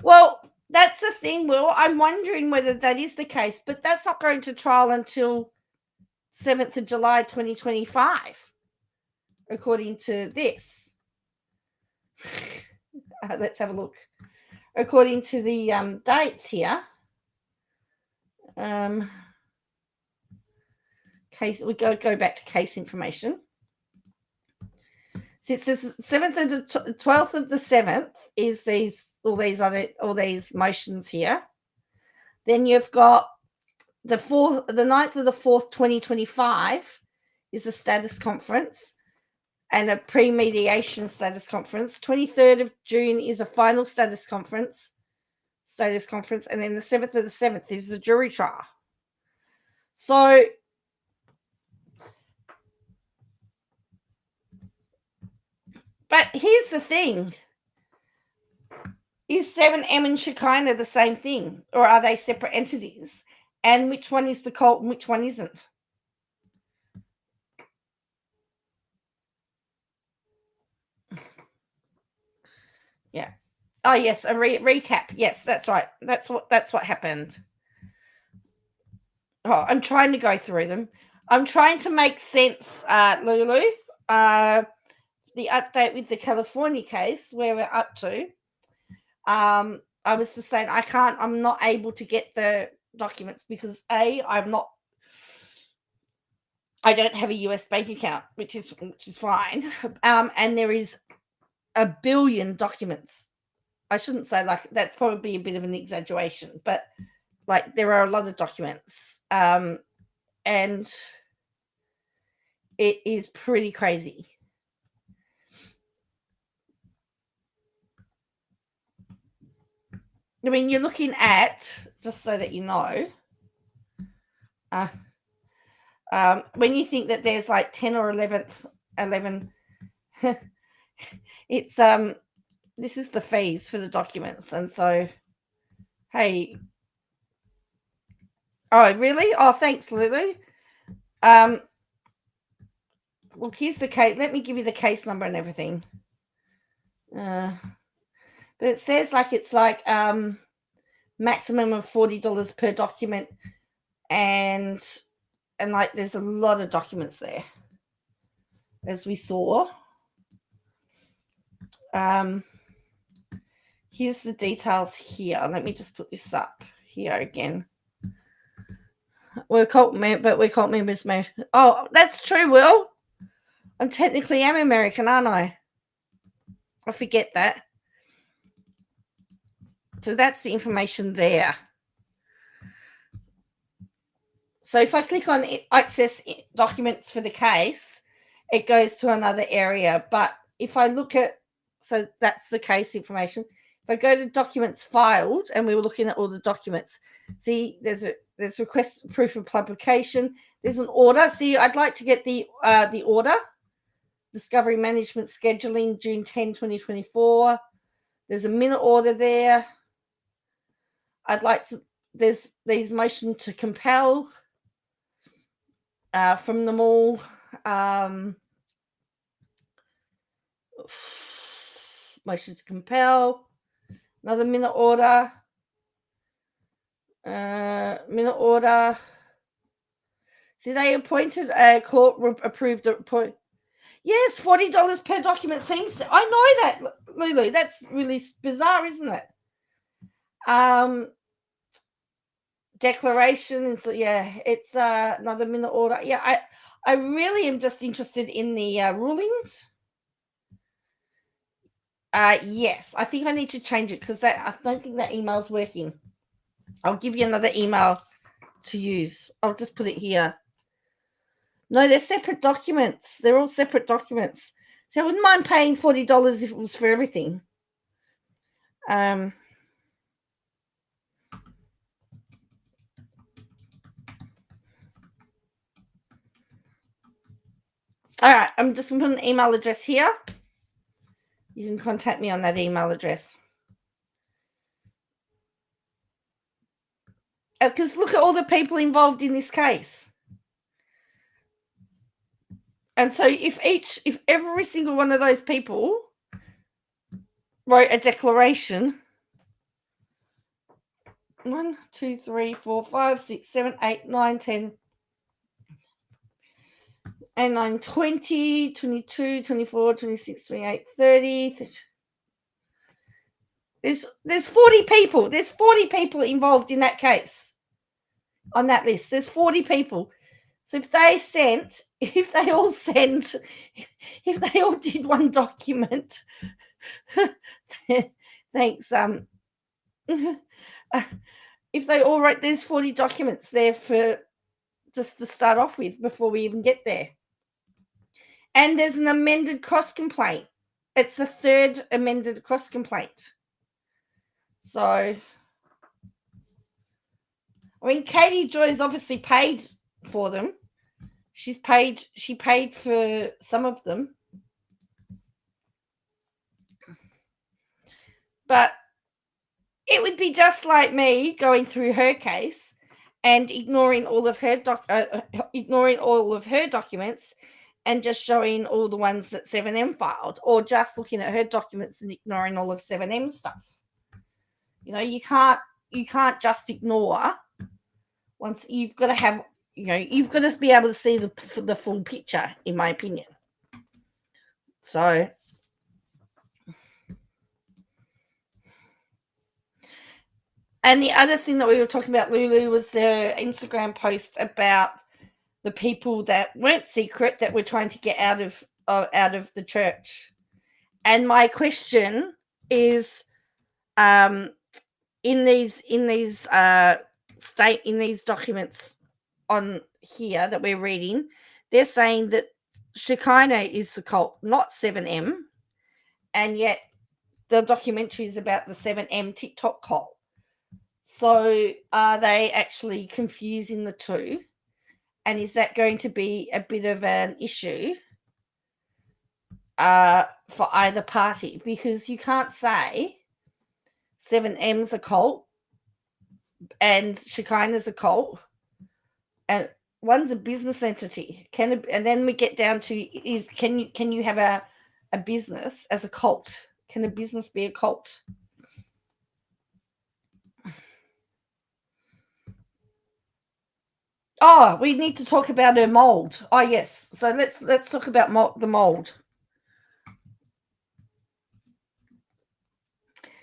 Well, that's the thing, Will. I'm wondering whether that is the case, but that's not going to trial until 7th of July, 2025, according to this. Let's have a look. According to the dates here, case, we go back to case information. So it says 7th and 12th of the 7th is all these motions here. Then you've got the 9th of the 4th, 2025 is the status conference. and a pre-mediation status conference. 23rd of June is a final status conference, and then the 7th of the 7th is the jury trial. So but here's the thing. Is 7M and Shekinah the same thing, or are they separate entities? And which one is the cult and which one isn't? Yeah. Oh yes, a recap. Yes, that's right. That's what happened. Oh, I'm trying to go through them. I'm trying to make sense, Lulu. The update with the California case, where we're up to. I was just saying I'm not able to get the documents because I don't have a US bank account, which is fine. And there is a billion documents. I shouldn't say like that's probably a bit of an exaggeration, but like there are a lot of documents. And it is pretty crazy. I mean, you're looking at, just so that you know, when you think that there's like 10 or 11, it's this is the fees for the documents. And so, hey, oh, really? Oh, thanks, Lulu. Look, here's the case. Let me give you the case number and everything. But it says like it's like maximum of $40 per document, and like there's a lot of documents there, as we saw. Here's the details here. Let me just put this up here again. We're cult members. Oh, that's true, Will. I'm technically am American, aren't I? I forget that. So that's the information there. So if I click on access documents for the case, it goes to another area. But if I look at, so that's the case information. If I go to documents filed, and we were looking at all the documents, see there's request proof of publication. There's an order. See, I'd like to get the order. Discovery Management Scheduling, June 10, 2024. There's a minute order there. I'd like to, there's motion to compel from them all. Motion to compel. Another minute order. Minute order. See, they appointed a court approved appoint. Yes, $40 per document seems. I know that, Lulu. That's really bizarre, isn't it? Declaration. And so yeah, it's another minute order. Yeah, I really am just interested in the rulings. Yes, I think I need to change it because I don't think that email's working. I'll give you another email to use. I'll just put it here. No, they're separate documents. They're all separate documents. So I wouldn't mind paying $40 if it was for everything. All right, I'm just going to put an email address here. You can contact me on that email address. Because look at all the people involved in this case. And so if every single one of those people wrote a declaration, 1, 2, 3, 4, 5, 6, 7, 8, 9, 10, and 9, 20, 22, 24, 26, 28, 30. There's 40 people. There's 40 people involved in that case. On that list, there's 40 people. So if they all did one document, thanks. If they all wrote, there's 40 documents there for just to start off with before we even get there. And there's an amended cross complaint. It's the third amended cross complaint. So, I mean, Katie Joy's obviously paid for them. She paid for some of them. But it would be just like me going through her case and ignoring all of her documents and just showing all the ones that 7M filed, or just looking at her documents and ignoring all of 7M stuff. You know, you can't just ignore. Once you've got to have, you've got to be able to see the full picture, in my opinion. So, and the other thing that we were talking about, Lulu, was the Instagram post about the people that weren't secret that were trying to get out of the church. And my question is, in these documents on here that we're reading, they're saying that Shekinah is the cult, not 7M, and yet the documentary is about the 7M TikTok cult. So are they actually confusing the two? And is that going to be a bit of an issue for either party? Because you can't say 7M's a cult and Shekinah's a cult, and one's a business entity. And then we get down to can you have a business as a cult? Can a business be a cult? Oh, we need to talk about her mold. Oh, yes. So let's talk about the mold.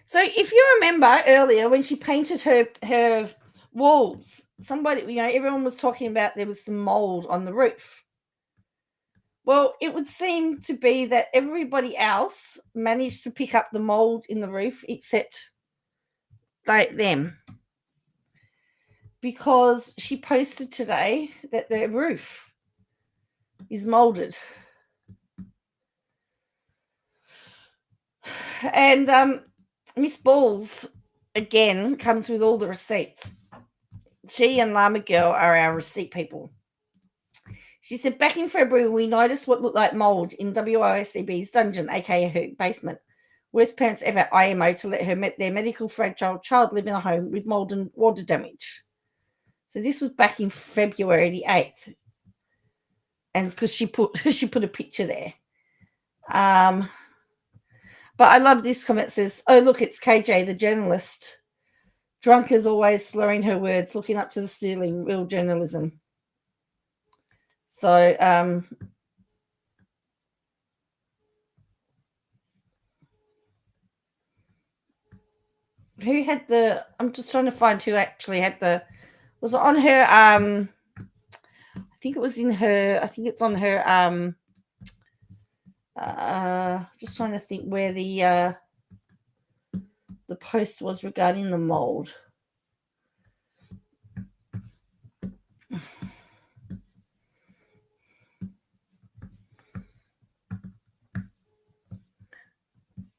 So if you remember earlier when she painted her walls, somebody, everyone was talking about there was some mold on the roof. Well, it would seem to be that everybody else managed to pick up the mold in the roof except them. Because she posted today that the roof is molded. And Miss Balls, again, comes with all the receipts. She and Llama Girl are our receipt people. She said, back in February, we noticed what looked like mold in WICB's dungeon, aka her basement. Worst parents ever IMO to let their medical fragile child live in a home with mold and water damage. So this was back in February the 8th. And because she put a picture there. But I love this comment. It says, oh, look, it's KJ, the journalist. Drunk as always, slurring her words, looking up to the ceiling, real journalism. So, who had I'm just trying to find who actually had was it on her, I think it was in her, I think it's on her, just trying to think where the post was regarding the mold.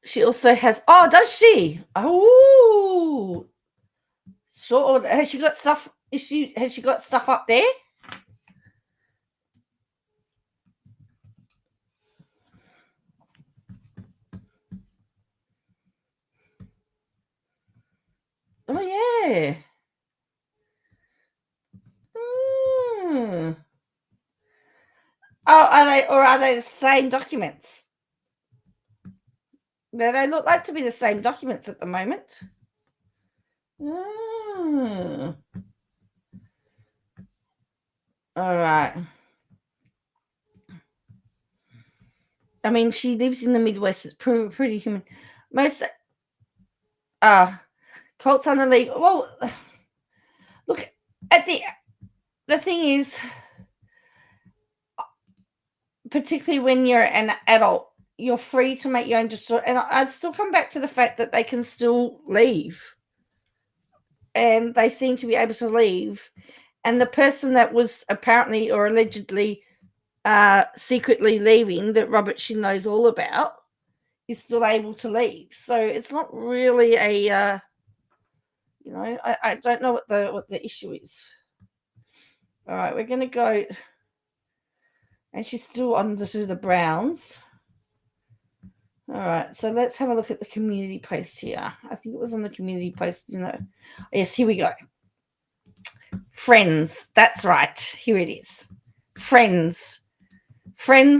She also has, oh, does she? Oh, sure. Has she got stuff? Has she got stuff up there? Oh yeah. Oh, are they the same documents? No, they look like to be the same documents at the moment. All right. I mean, she lives in the Midwest. It's pretty human. Most cults on the league. Well, look at the thing is, particularly when you're an adult, you're free to make your own decision. And I'd still come back to the fact that they can still leave. And they seem to be able to leave. And the person that was apparently or allegedly secretly leaving that Robert Shin knows all about is still able to leave. So it's not really a, I don't know what the issue is. All right, we're going to go, and she's still under to the Browns. All right, so let's have a look at the community post here. I think it was on the community post, Yes, here we go. Friends, that's right. Here it is. Friends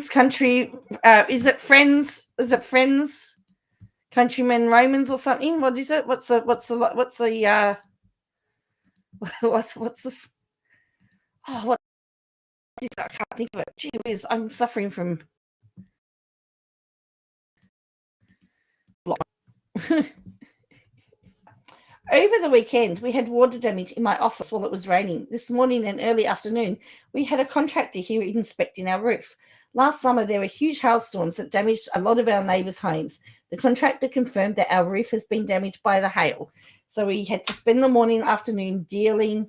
country. Is it Friends? Countrymen Romans or something? What is it? What's the what is that? I can't think of it. Gee whiz, I'm suffering from Over the weekend, we had water damage in my office while it was raining. This morning and early afternoon, we had a contractor here inspecting our roof. Last summer, there were huge hailstorms that damaged a lot of our neighbours' homes. The contractor confirmed that our roof has been damaged by the hail. So we had to spend the morning and afternoon dealing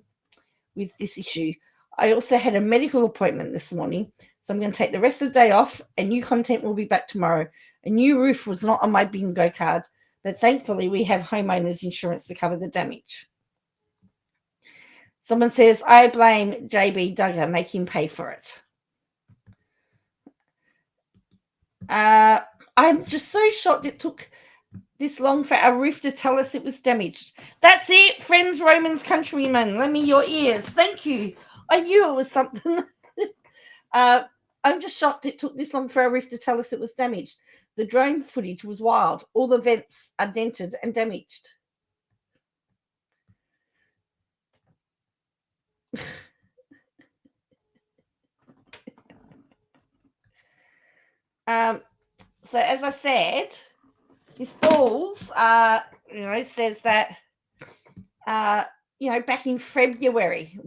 with this issue. I also had a medical appointment this morning, so I'm going to take the rest of the day off, and new content will be back tomorrow. A new roof was not on my bingo card, but thankfully we have homeowners insurance to cover the damage. Someone says, I blame JB Duggar, make him pay for it. I'm just so shocked it took this long for our roof to tell us it was damaged. That's it, friends, Romans, countrymen. Lend me your ears. Thank you. I knew it was something. I'm just shocked it took this long for our roof to tell us it was damaged. The drone footage was wild. All the vents are dented and damaged. So as I said, Miss Balls, says that, back in February,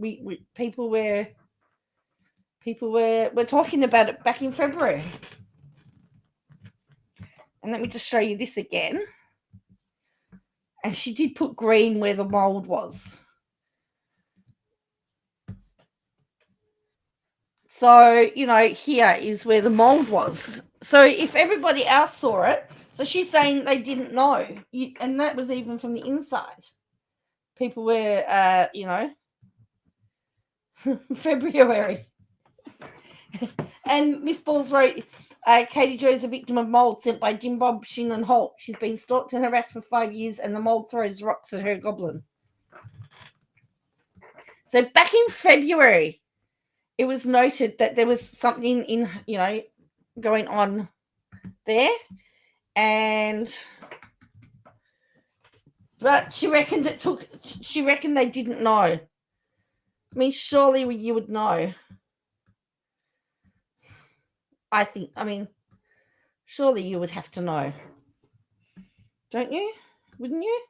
people were talking about it back in February. And let me just show you this again. And she did put green where the mold was. So, here is where the mold was. So if everybody else saw it, so she's saying they didn't know. And that was even from the inside. People were, February. And Miss Balls wrote, Katie Jo is a victim of mold sent by Jim Bob, Shin and Holt. She's been stalked and harassed for 5 years, and the mold throws rocks at her goblin. So back in February, it was noted that there was something in, going on there. But she reckoned they didn't know. I mean, surely you would know. Surely you would have to know. Don't you? Wouldn't you?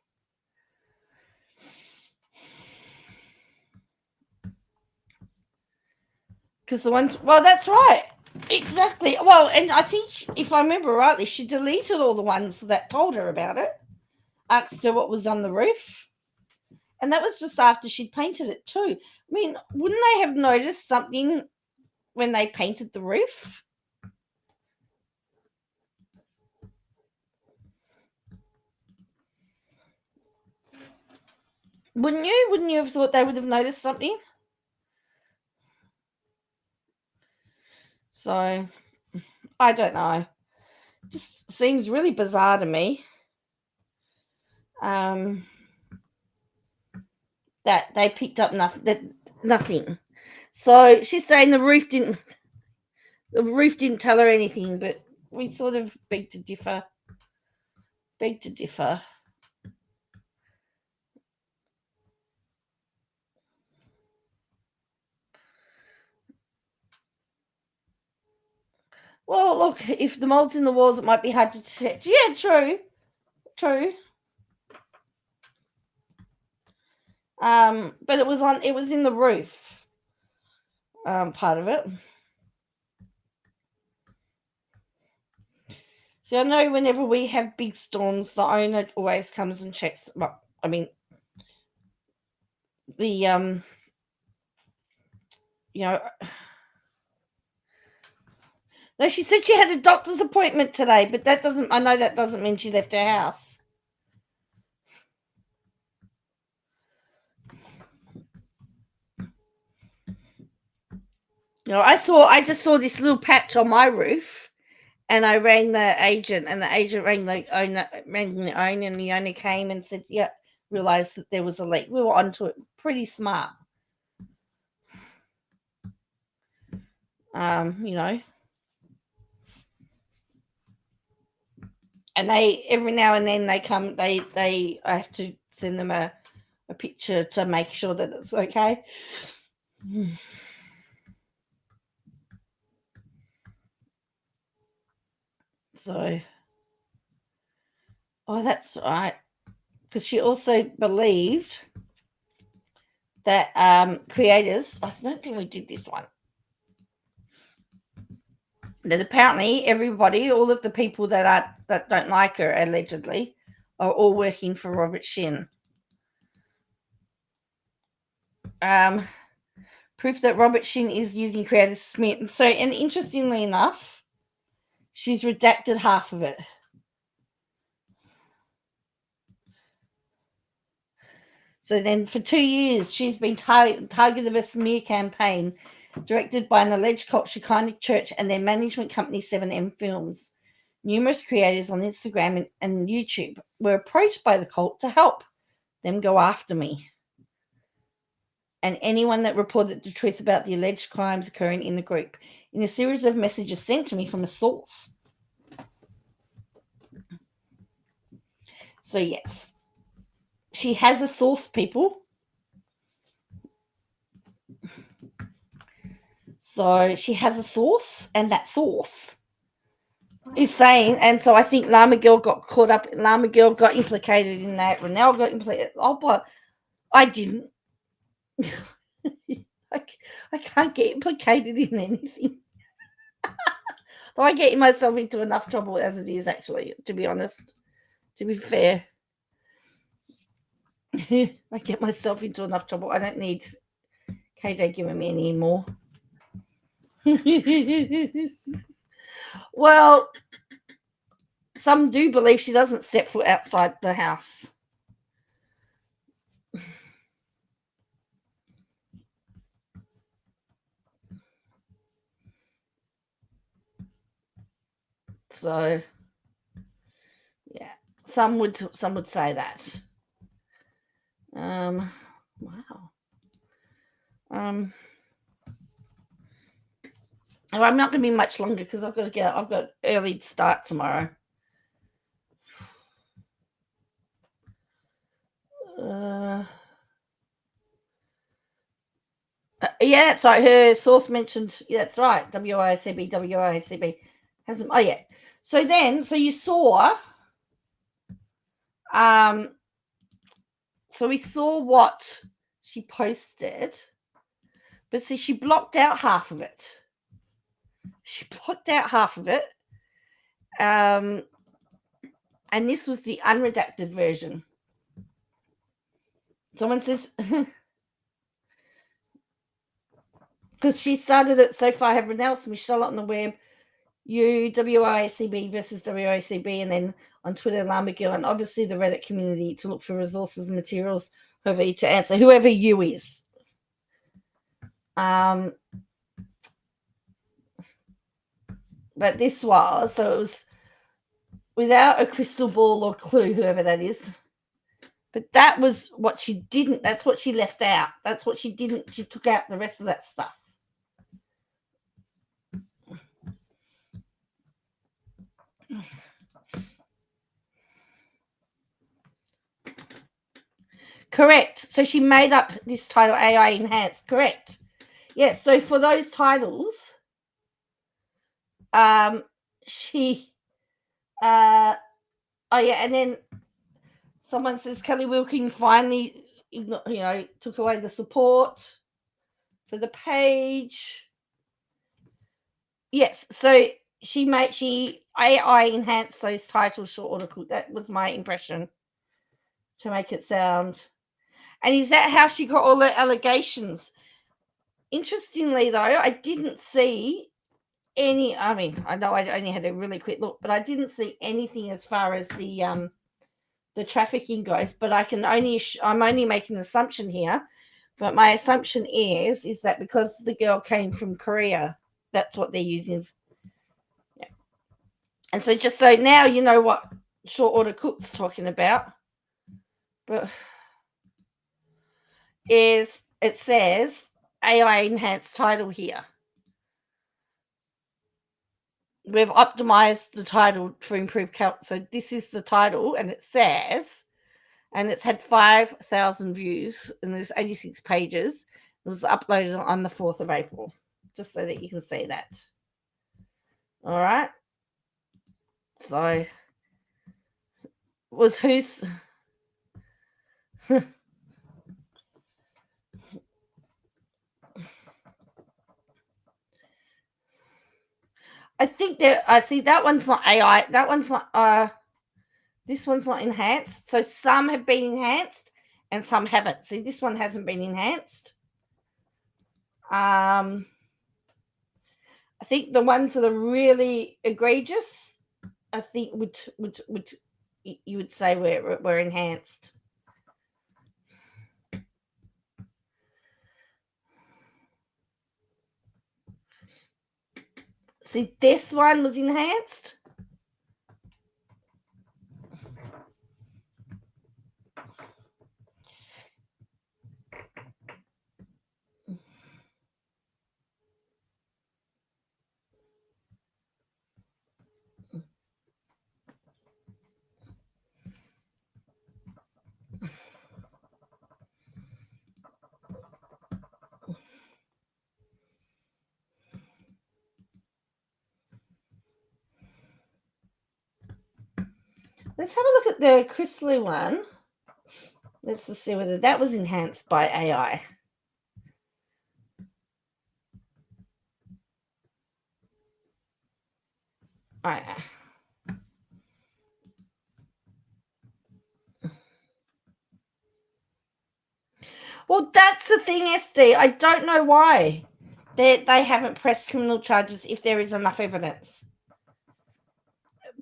Because that's right. Exactly. Well, and I think, if I remember rightly, she deleted all the ones that told her about it, asked her what was on the roof. And that was just after she'd painted it too. I mean, wouldn't they have noticed something when they painted the roof? Wouldn't you? Wouldn't you have thought they would have noticed something? So, I don't know. Just seems really bizarre to me. That they picked up nothing. So she's saying the roof didn't tell her anything, but we sort of beg to differ. Well, look, if the mold's in the walls, it might be hard to detect. Yeah, true. But it was in the roof. Part of it. So I know whenever we have big storms, the owner always comes and checks. Well, I mean, the No, she said she had a doctor's appointment today, but I know that doesn't mean she left her house. No, I just saw this little patch on my roof, and I rang the agent, and the agent rang the owner, and the owner came and said, "Yeah, realized that there was a leak." We were onto it. Pretty smart, you know. And they every now and then they come. They I have to send them a picture to make sure that it's okay. So, oh, that's right. Because she also believed that creators. I don't think we did this one. That apparently everybody, all of the people that don't like her, allegedly, are all working for Robert Shin. Proof that Robert Shin is using creators Smith. So, and interestingly enough, she's redacted half of it. So then, for 2 years, she's been targeted of a smear campaign directed by an alleged cult, Shekinah Church, and their management company, 7M Films. Numerous creators on Instagram and YouTube were approached by the cult to help them go after me and anyone that reported the truth about the alleged crimes occurring in the group, in a series of messages sent to me from a source. So, yes, she has a source, people. So she has a source, and that source is saying, and so I think Llama Girl got caught up. Llama Girl got implicated in that. Renelle got implicated. Oh, but I didn't. I can't get implicated in anything. I get myself into enough trouble as it is, actually, to be honest. To be fair. I get myself into enough trouble. I don't need KJ giving me any more. Well, some do believe she doesn't step foot outside the house. So, yeah, some would say that. Wow. Oh, I'm not going to be much longer because I've got early start tomorrow. Yeah, that's right. Her source mentioned. Yeah, that's right. WICB hasn't. Oh yeah. So you saw. So we saw what she posted, but see, she blocked out half of it. And this was the unredacted version. Someone says, because she started it so far, have renounced Michelle on the web, WICB versus WICB, and then on Twitter, Llama Girl, and obviously the Reddit community to look for resources and materials to answer, whoever you is. But this was, so it was without a crystal ball or clue, whoever that is. But that was what she didn't, that's what she left out. That's what she didn't, she took out the rest of that stuff. Correct. So she made up this title, AI Enhanced. Correct. Yes. So for those titles, she, oh yeah, and then someone says Kelly Wilkin finally, took away the support for the page. Yes. So she AI enhanced those titles short article. That was my impression, to make it sound. And is that how she got all the allegations? Interestingly, though, I didn't see any. I mean, I know I only had a really quick look, but I didn't see anything as far as the trafficking goes. But I'm only making an assumption here. But my assumption is that because the girl came from Korea, that's what they're using. Yeah. And so just so now you know what short order Cook's talking about. But it says AI enhanced title here. We've optimized the title for improved count. So this is the title, and it says, and it's had 5,000 views, and there's 86 pages. It was uploaded on the 4th of April, just so that you can see that. All right. So was who's I think that I see that one's not AI. That one's not this one's not enhanced. So some have been enhanced and some haven't. See, this one hasn't been enhanced. I think the ones that are really egregious, I think would you would say were enhanced. See, this one was enhanced. Let's have a look at the Chrisley one. Let's just see whether that was enhanced by AI. All right. Well, that's the thing, SD. I don't know why they haven't pressed criminal charges if there is enough evidence.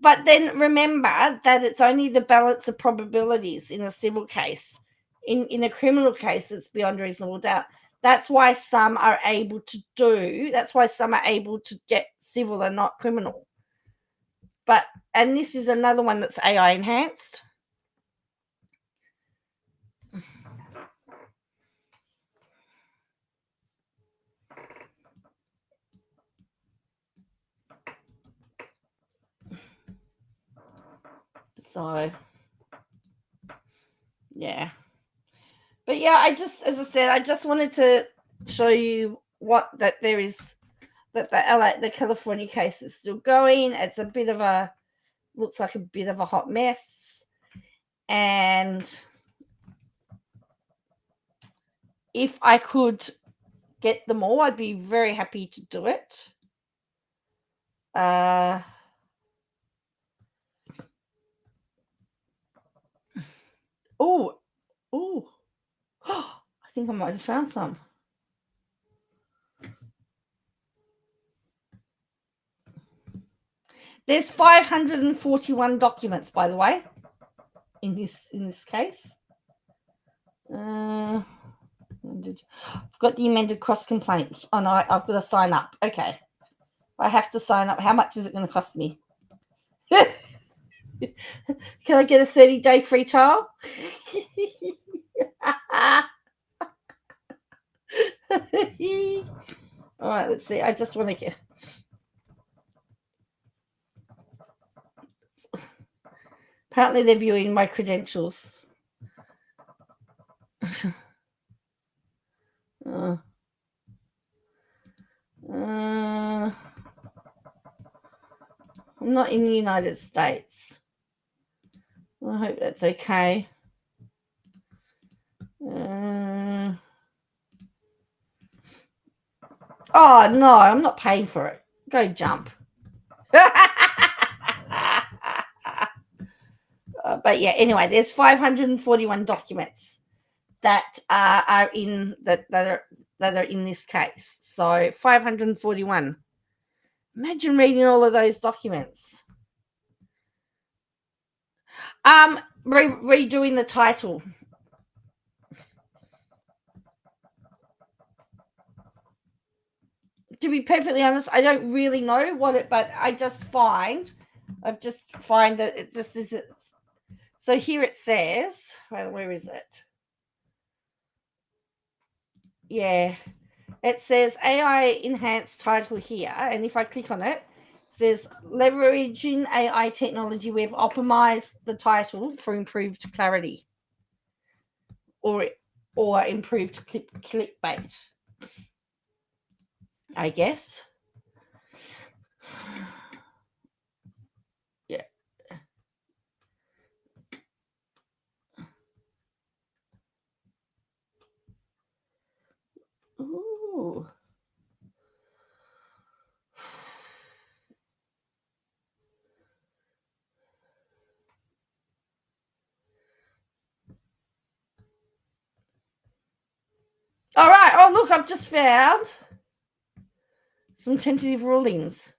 But then remember that it's only the balance of probabilities in a civil case. In a criminal case, it's beyond reasonable doubt. That's why some are able to get civil and not criminal. And this is another one that's AI enhanced. So, yeah. But yeah, as I said, I just wanted to show you that there is, that the California case is still going. It's looks like a bit of a hot mess. And if I could get them all, I'd be very happy to do it. Oh, I think I might have found some. There's 541 documents, by the way, in this case. I've got the amended cross complaint. Oh no, I've got to sign up. Okay, I have to sign up. How much is it going to cost me? Can I get a 30-day free trial? All right, let's see. I just want to get. Apparently, they're viewing my credentials. I'm not in the United States. I hope that's okay. Oh, no, I'm not paying for it. Go jump. But yeah, anyway, there's 541 documents that are in that are in this case. So 541. Imagine reading all of those documents. Redoing the title. To be perfectly honest, I don't really know what it, but I just find that it just is. So here it says, well, where is it? Yeah, it says AI enhanced title here, and if I click on it, it says leveraging AI technology, we've optimized the title for improved clarity or improved clickbait, I guess. Yeah. Ooh. All right. Oh, look, I've just found some tentative rulings.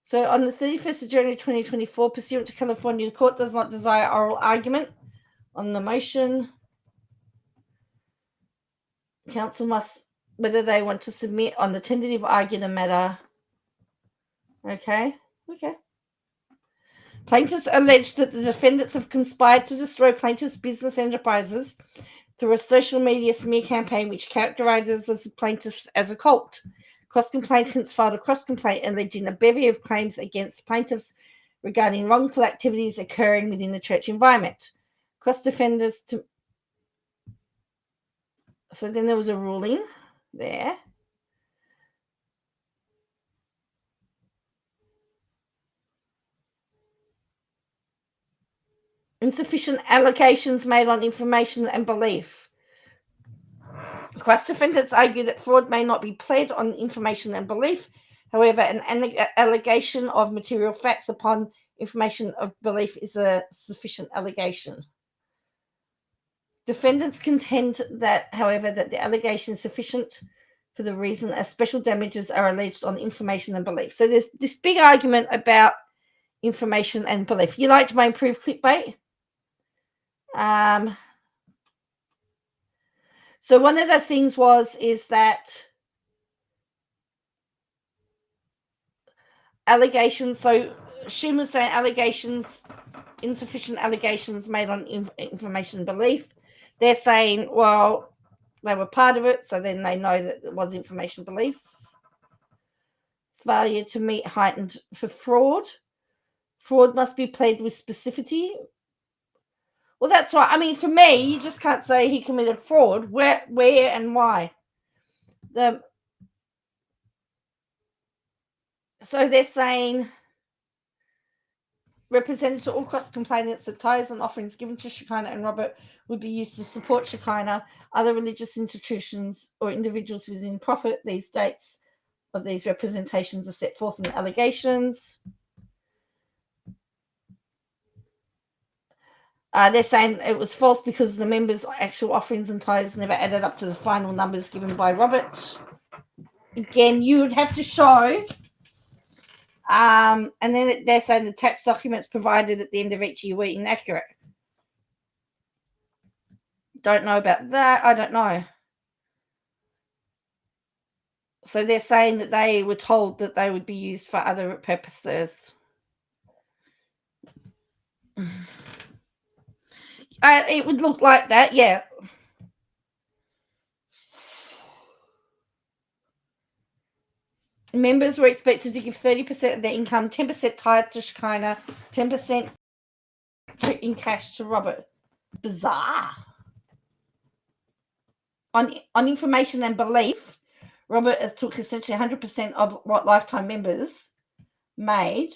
So on the 31st of January 2024, pursuant to California, the court does not desire oral argument on the motion. Counsel must, whether they want to submit on the tentative argument matter. Okay. Plaintiffs allege that the defendants have conspired to destroy plaintiffs' business enterprises through a social media smear campaign which characterizes the plaintiffs as a cult. Cross-complainants filed a cross-complaint alleging a bevy of claims against plaintiffs regarding wrongful activities occurring within the church environment. Cross-defenders to... So then there was a ruling there. Insufficient allocations made on information and belief. Cross defendants argue that fraud may not be pled on information and belief. However, an allegation of material facts upon information of belief is a sufficient allegation. Defendants contend that, however, that the allegation is sufficient for the reason as special damages are alleged on information and belief. So there's this big argument about information and belief. You liked my improved clickbait? So one of the things is that allegations. So Shim was saying insufficient allegations made on information and belief. They're saying, well, they were part of it, so then they know that it was information belief. Failure to meet heightened for fraud. Fraud must be pled with specificity. Well, that's right. I mean, for me, you just can't say he committed fraud. Where and why? So they're saying represented to all cross-complainants that tithes and offerings given to Shekinah and Robert would be used to support Shekinah, other religious institutions, or individuals within profit. These dates of these representations are set forth in the allegations. They're saying it was false because the members' actual offerings and tithes never added up to the final numbers given by Robert. Again, you would have to show. And then they're saying the tax documents provided at the end of each year were inaccurate. Don't know about that. I don't know. So they're saying that they were told that they would be used for other purposes. It would look like that, yeah. Members were expected to give 30% of their income, 10% tithe to Shekinah, 10% in cash to Robert. Bizarre. On information and belief, Robert has took essentially 100% of what lifetime members made.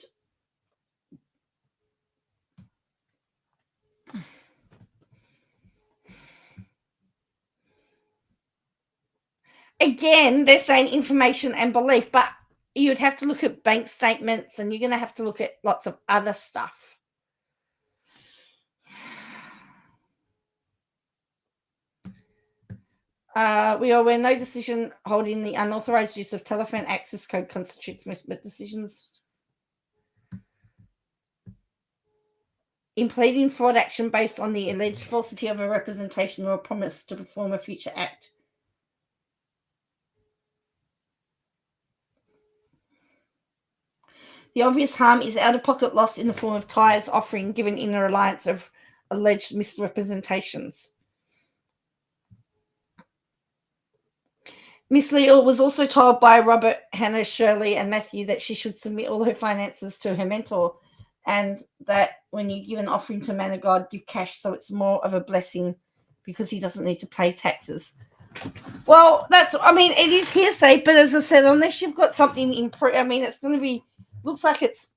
Again, they're saying information and belief, but you'd have to look at bank statements and you're going to have to look at lots of other stuff. We are aware no decision holding the unauthorized use of telephone access code constitutes mismet decisions. In pleading fraud action based on the alleged falsity of a representation or a promise to perform a future act. The obvious harm is out-of-pocket loss in the form of tires offering given in a reliance of alleged misrepresentations. Miss Leal was also told by Robert, Hannah, Shirley, and Matthew that she should submit all her finances to her mentor, and that when you give an offering to man of God, give cash so it's more of a blessing because he doesn't need to pay taxes. Well, it is hearsay, but as I said, unless you've got something it's going to be, looks like it's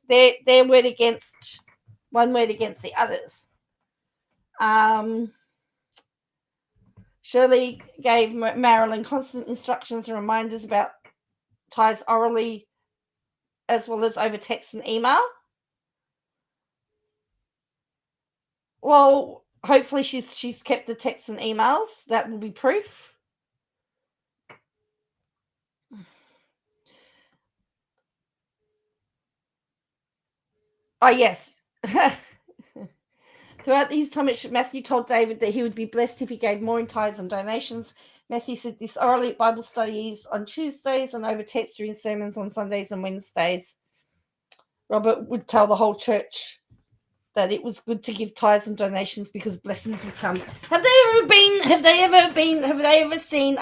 their word against one word against the others. Shirley gave Marilyn constant instructions and reminders about ties orally as well as over text and email. Well, hopefully she's kept the texts and emails. That will be proof. Oh, yes. Throughout his time, Matthew told David that he would be blessed if he gave more in tithes and donations. Matthew said this orally at Bible studies on Tuesdays and over text during sermons on Sundays and Wednesdays. Robert would tell the whole church that it was good to give tithes and donations because blessings would come. Have they ever seen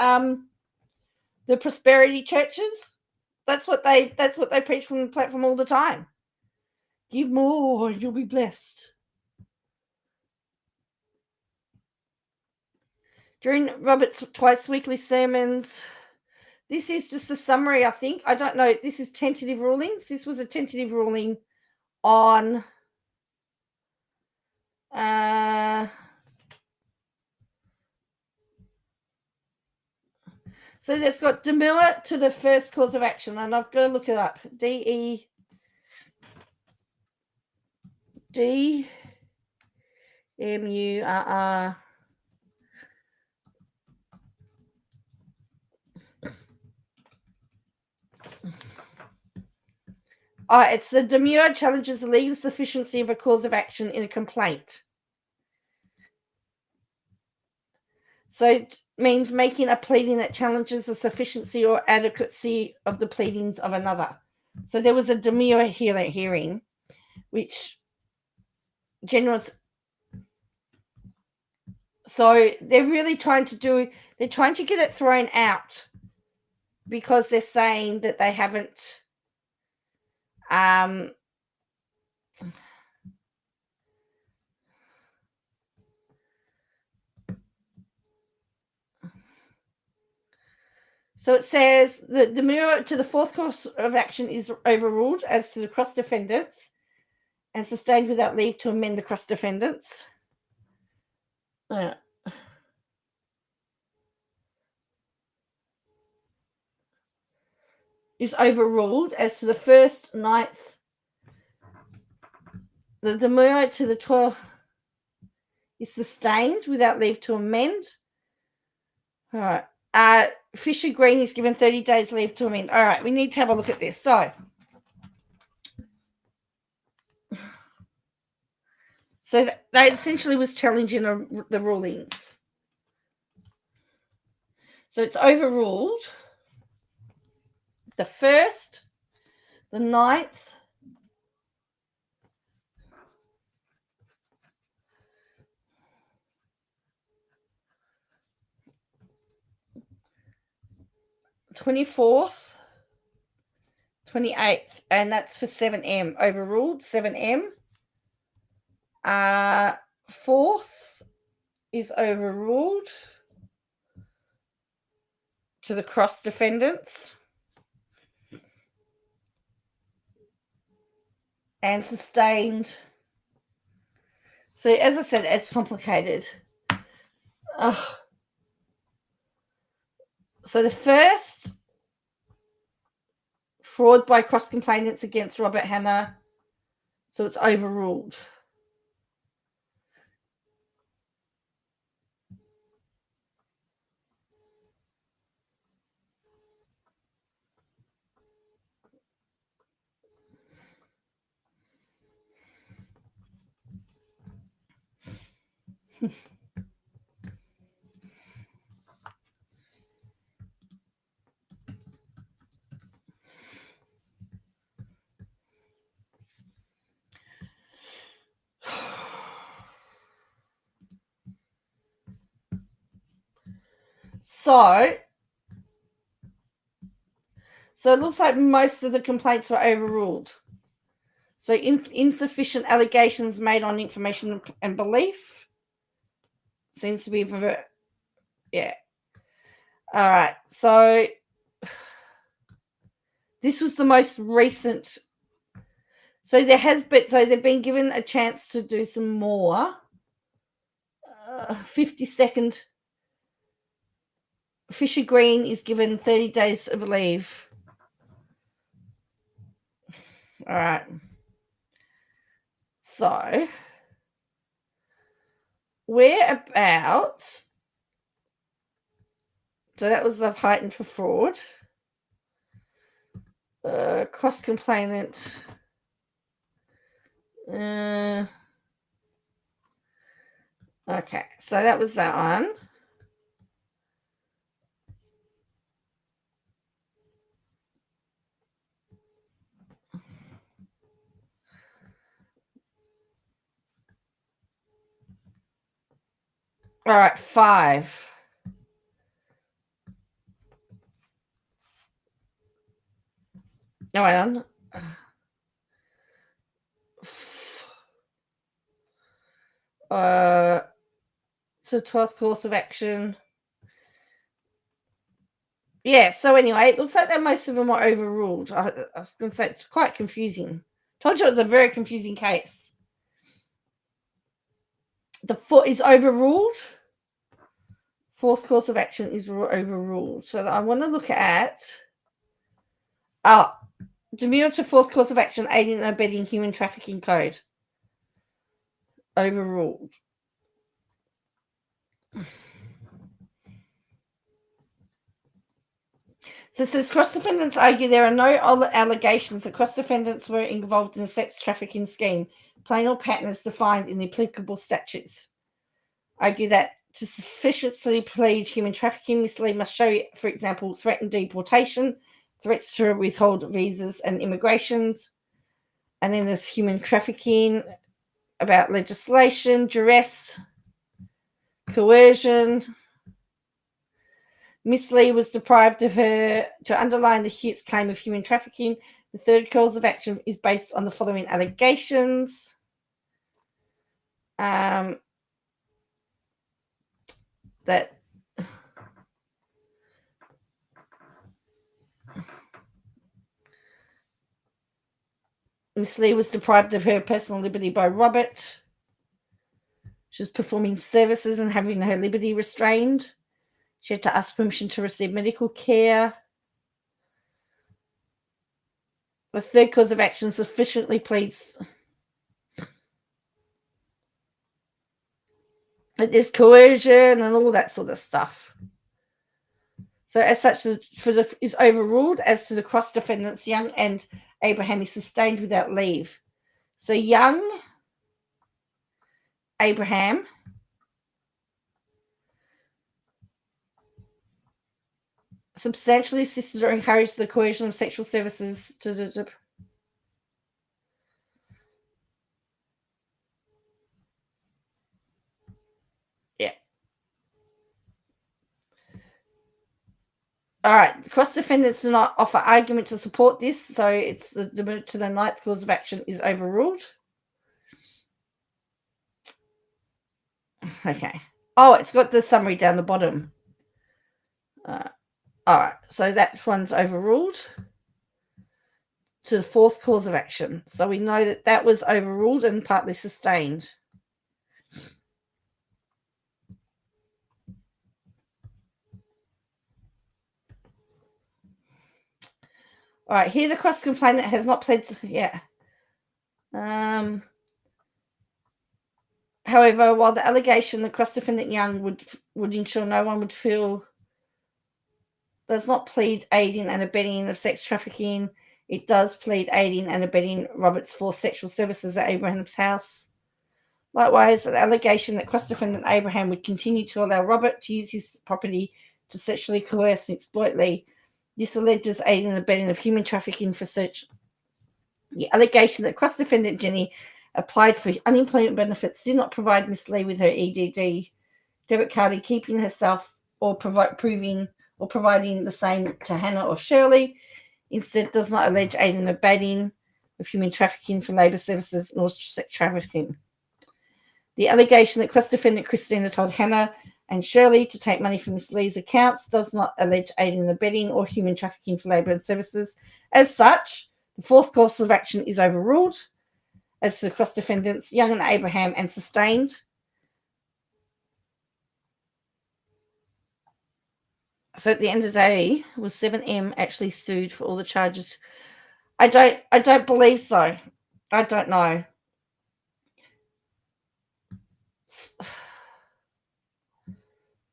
the prosperity churches? That's what they preach from the platform all the time. Give more and you'll be blessed. During Robert's twice weekly sermons, this is just a summary, I think. I don't know. This is tentative rulings. This was a tentative ruling on so that's got demur to the first cause of action, and I've got to look it up. DEMU. It's the demur challenges the legal sufficiency of a cause of action in a complaint. So it means making a pleading that challenges the sufficiency or adequacy of the pleadings of another. So there was a demur hearing, which generates. So they're really trying to get it thrown out because they're saying that they haven't. So it says the demur to the fourth course of action is overruled as to the cross defendants and sustained without leave to amend the cross defendants. Is overruled as to the first, ninth. The demur to the 12th is sustained without leave to amend. All right. Fisher Green is given 30 days leave to amend. All right, we need to have a look at this. So they essentially was challenging the rulings. So it's overruled. The first, the 9th, the 24th, 28th, and that's for 7M. Overruled, 7M. 4th is overruled to the cross defendants. And sustained. So as I said, it's complicated. So the first, fraud by cross complainants against Robert Hannah. So it's overruled. So it looks like most of the complaints were overruled. So insufficient allegations made on information and belief seems to be, yeah. All right. So this was the most recent. So they've been given a chance to do some more. 50-second. Fisher Green is given 30 days of leave. All right. So, whereabouts? So that was the heightened for fraud. Cross complainant. Okay, so that was that one. All right, 5. No, wait on. So 12th course of action. Yeah, so anyway, it looks like that most of them were overruled. I was going to say it's quite confusing. Told you it was a very confusing case. The foot is overruled. 4th course of action is overruled. So I want to look at demurrer to 4th course of action, aiding and abetting human trafficking code. Overruled. So it says cross-defendants argue there are no allegations that cross-defendants were involved in a sex trafficking scheme, plain or pattern as defined in the applicable statutes. Argue that to sufficiently plead human trafficking, Miss Lee must show, for example, threatened deportation, threats to withhold visas and immigrations. And then there's human trafficking, about legislation, duress, coercion. Miss Lee was deprived of her, to underline the Hughes claim of human trafficking. The 3rd cause of action is based on the following allegations. That Miss Lee was deprived of her personal liberty by Robert. She was performing services and having her liberty restrained. She had to ask permission to receive medical care. The 3rd cause of action sufficiently pleads that there's coercion and all that sort of stuff. So as such, is overruled. As to the cross defendants, Young and Abraham is sustained without leave. So Young, Abraham, substantially assisted or encouraged the coercion of sexual services to the All right. The cross defendants do not offer argument to support this, so it's the demurrer to the 9th cause of action is overruled. Okay. Oh, it's got the summary down the bottom. All right. So that one's overruled to the 4th cause of action. So we know that that was overruled and partly sustained. All right, here the cross complainant has not pled. Yeah. However, while the allegation that cross defendant Young would ensure no one would feel does not plead aiding and abetting of sex trafficking, it does plead aiding and abetting Roberts for sexual services at Abraham's house. Likewise, the allegation that cross-defendant Abraham would continue to allow Robert to use his property to sexually coerce and exploit Lee. This alleges aiding and abetting of human trafficking for search. The allegation that cross-defendant Jenny applied for unemployment benefits, did not provide Miss Lee with her EDD debit card, and keeping herself or providing the same to Hannah or Shirley. Instead, does not allege aiding and abetting of human trafficking for labour services nor sex trafficking. The allegation that cross-defendant Christina told Hannah and Shirley to take money from Miss Lee's accounts does not allege aiding and abetting or human trafficking for labour and services. As such, the fourth course of action is overruled. As to the cross-defendants, Young and Abraham, and sustained. So at the end of the day, was 7M actually sued for all the charges? I don't believe so. I don't know.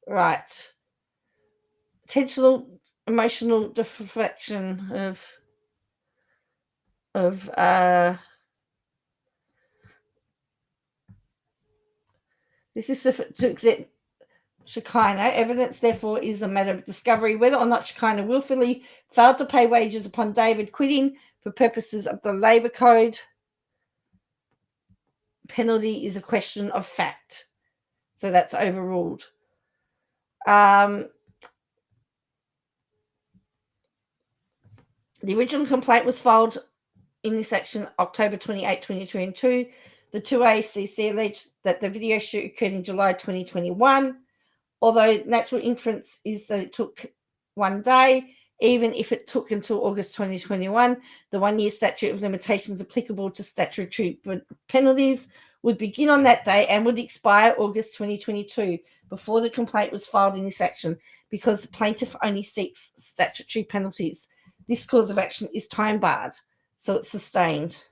Right. Intentional emotional deflection of this is to accept Shekinah. Evidence, therefore, is a matter of discovery. Whether or not Shekinah willfully failed to pay wages upon David quitting for purposes of the Labour Code penalty is a question of fact. So that's overruled. The original complaint was filed in this action October 28, 2022. The 2ACC alleged that the video shoot occurred in July 2021. Although natural inference is that it took 1 day, even if it took until August 2021, the 1-year statute of limitations applicable to statutory penalties would begin on that day and would expire August 2022 before the complaint was filed in this action, because the plaintiff only seeks statutory penalties. This cause of action is time barred, so it's sustained.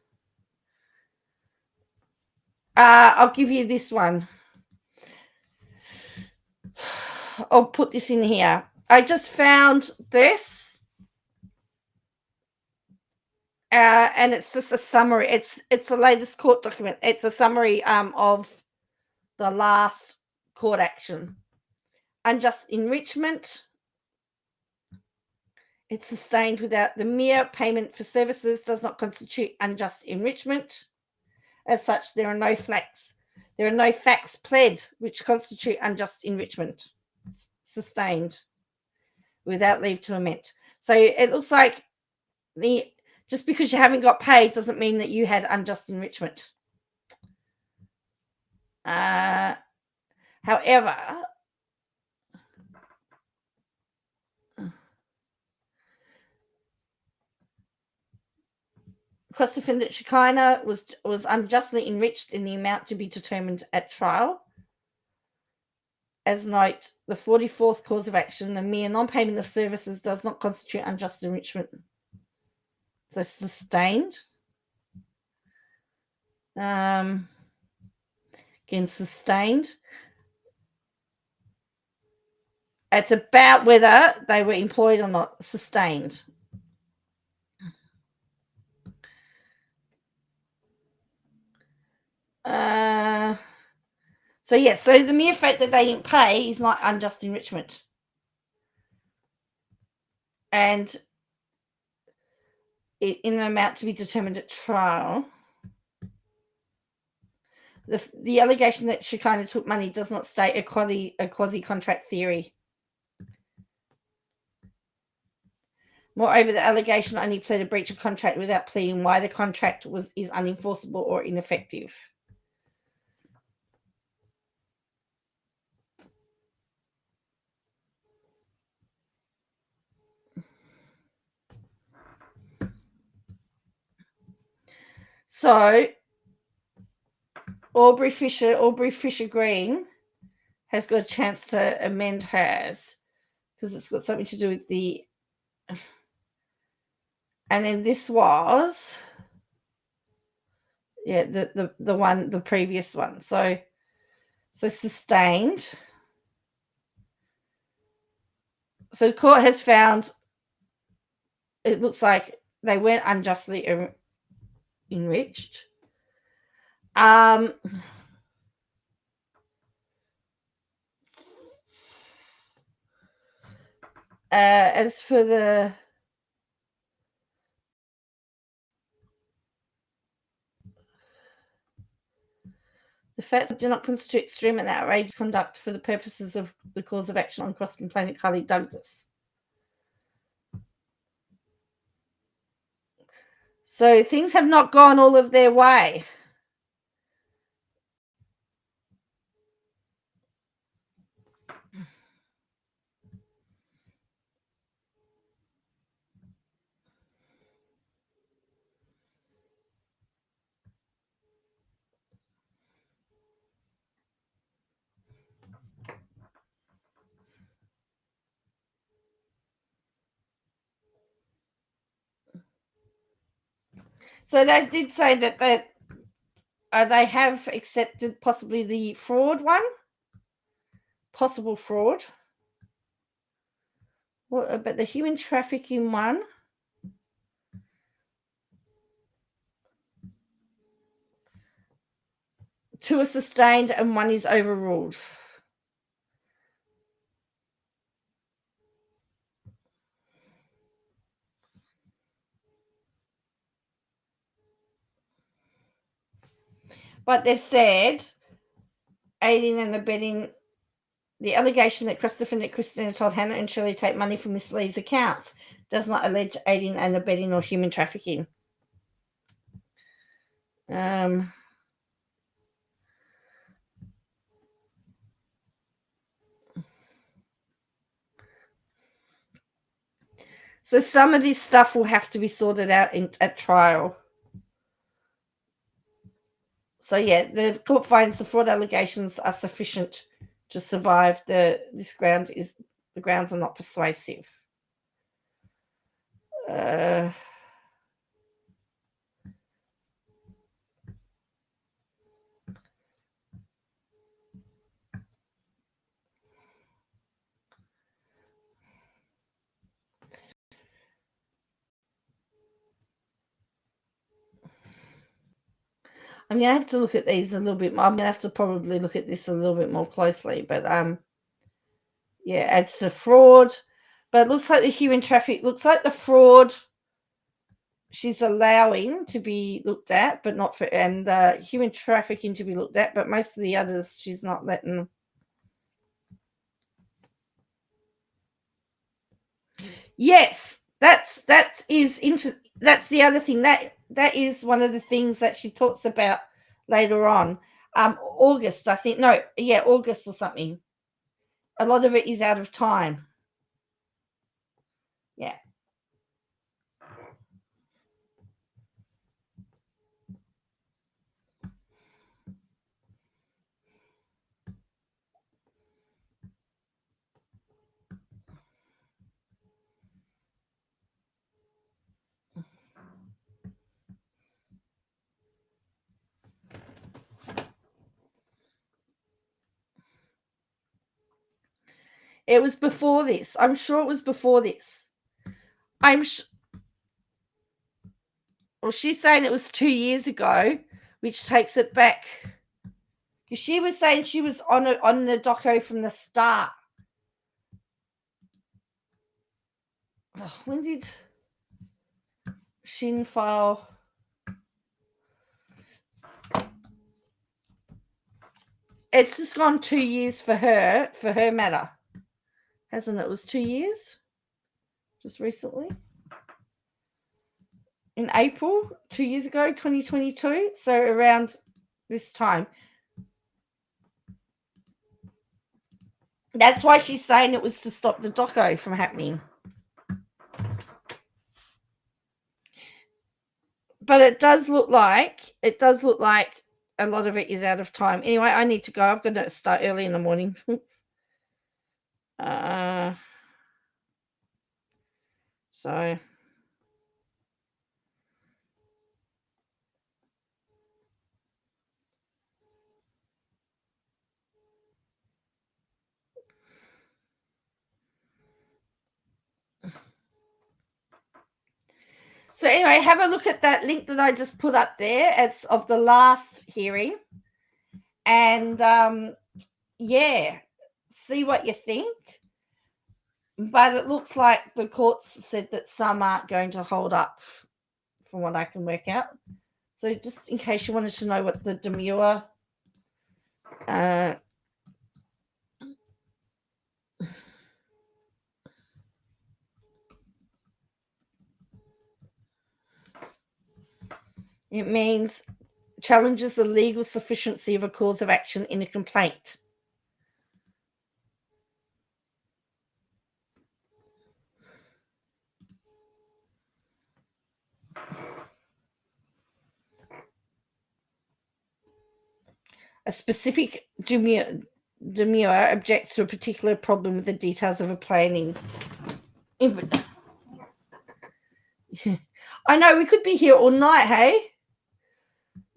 I'll give you this one. I'll put this in here. I just found this, and it's just a summary. It's the latest court document. It's a summary of the last court action. Unjust enrichment. It's sustained without the mere payment for services does not constitute unjust enrichment. As such, there are no facts. There are no facts pled which constitute unjust enrichment. Sustained without leave to amend. So it looks like just because you haven't got paid doesn't mean that you had unjust enrichment. However, cross-defendant Shekinah was unjustly enriched in the amount to be determined at trial. As note, the 44th cause of action, the mere non-payment of services does not constitute unjust enrichment. So sustained. Again, sustained. It's about whether they were employed or not. Sustained. So the mere fact that they didn't pay is not unjust enrichment. And in an amount to be determined at trial, the allegation that Shekinah took money does not state a quasi-contract theory. Moreover, the allegation only pled a breach of contract without pleading why the contract is unenforceable or ineffective. So, Aubrey Fisher Green has got a chance to amend hers because it's got something to do with the. And then this was, the previous one. So sustained. So the court has found it looks like they weren't unjustly enriched. As for the fact that do not constitute extreme and outrageous conduct for the purposes of the cause of action on cross-complainant Carly Douglas. So things have not gone all of their way. So they did say that they have accepted possibly the fraud one, possible fraud. What about the human trafficking one? Two are sustained and one is overruled. But they've said aiding and abetting the allegation that cross-defendant Christina told Hannah and Shirley take money from Miss Lee's accounts does not allege aiding and abetting or human trafficking. So some of this stuff will have to be sorted out at trial. So yeah, the court finds the fraud allegations are sufficient to survive. The grounds are not persuasive. I'm gonna have to look at these a little bit more. I'm gonna have to probably look at this a little bit more closely, but yeah, it's a fraud, but it looks like the human traffic looks like the fraud she's allowing to be looked at, but not for, and human trafficking to be looked at, but most of the others she's not letting. Yes, that's the other thing that is one of the things that she talks about later on. August, I think. No, yeah, August or something. A lot of it is out of time. Yeah. It was before this. I'm sure it was before this. Well, she's saying it was 2 years ago, which takes it back. Because she was saying she was on the doco from the start. Oh, when did Shin file? It's just gone 2 years for her matter. Hasn't it? It was 2 years? Just recently? In April, 2 years ago, 2022. So around this time. That's why she's saying it was to stop the doco from happening. But it does look like a lot of it is out of time. Anyway, I need to go. I've got to start early in the morning. Oops. So anyway, have a look at that link that I just put up there. It's of the last hearing. And yeah, see what you think. But it looks like the courts said that some aren't going to hold up, from what I can work out. So just in case you wanted to know what the demure it means challenges the legal sufficiency of a cause of action in a complaint. A specific demure objects to a particular problem with the details of a planning. I know, we could be here all night, hey?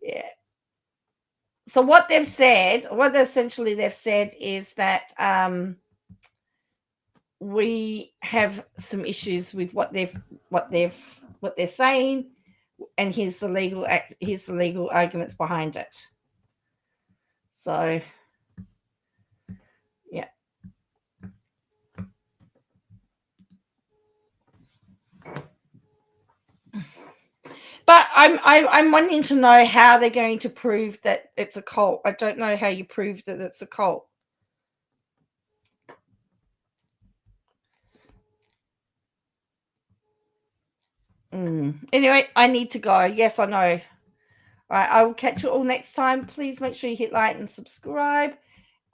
Yeah. So what they've said, they've said is that we have some issues with what they're saying, and here's the legal arguments behind it. So, yeah. But I'm wanting to know how they're going to prove that it's a cult. I don't know how you prove that it's a cult. Anyway, I need to go. Yes, I know. All right, I will catch you all next time. Please make sure you hit like and subscribe.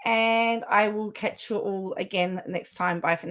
And I will catch you all again next time. Bye for now.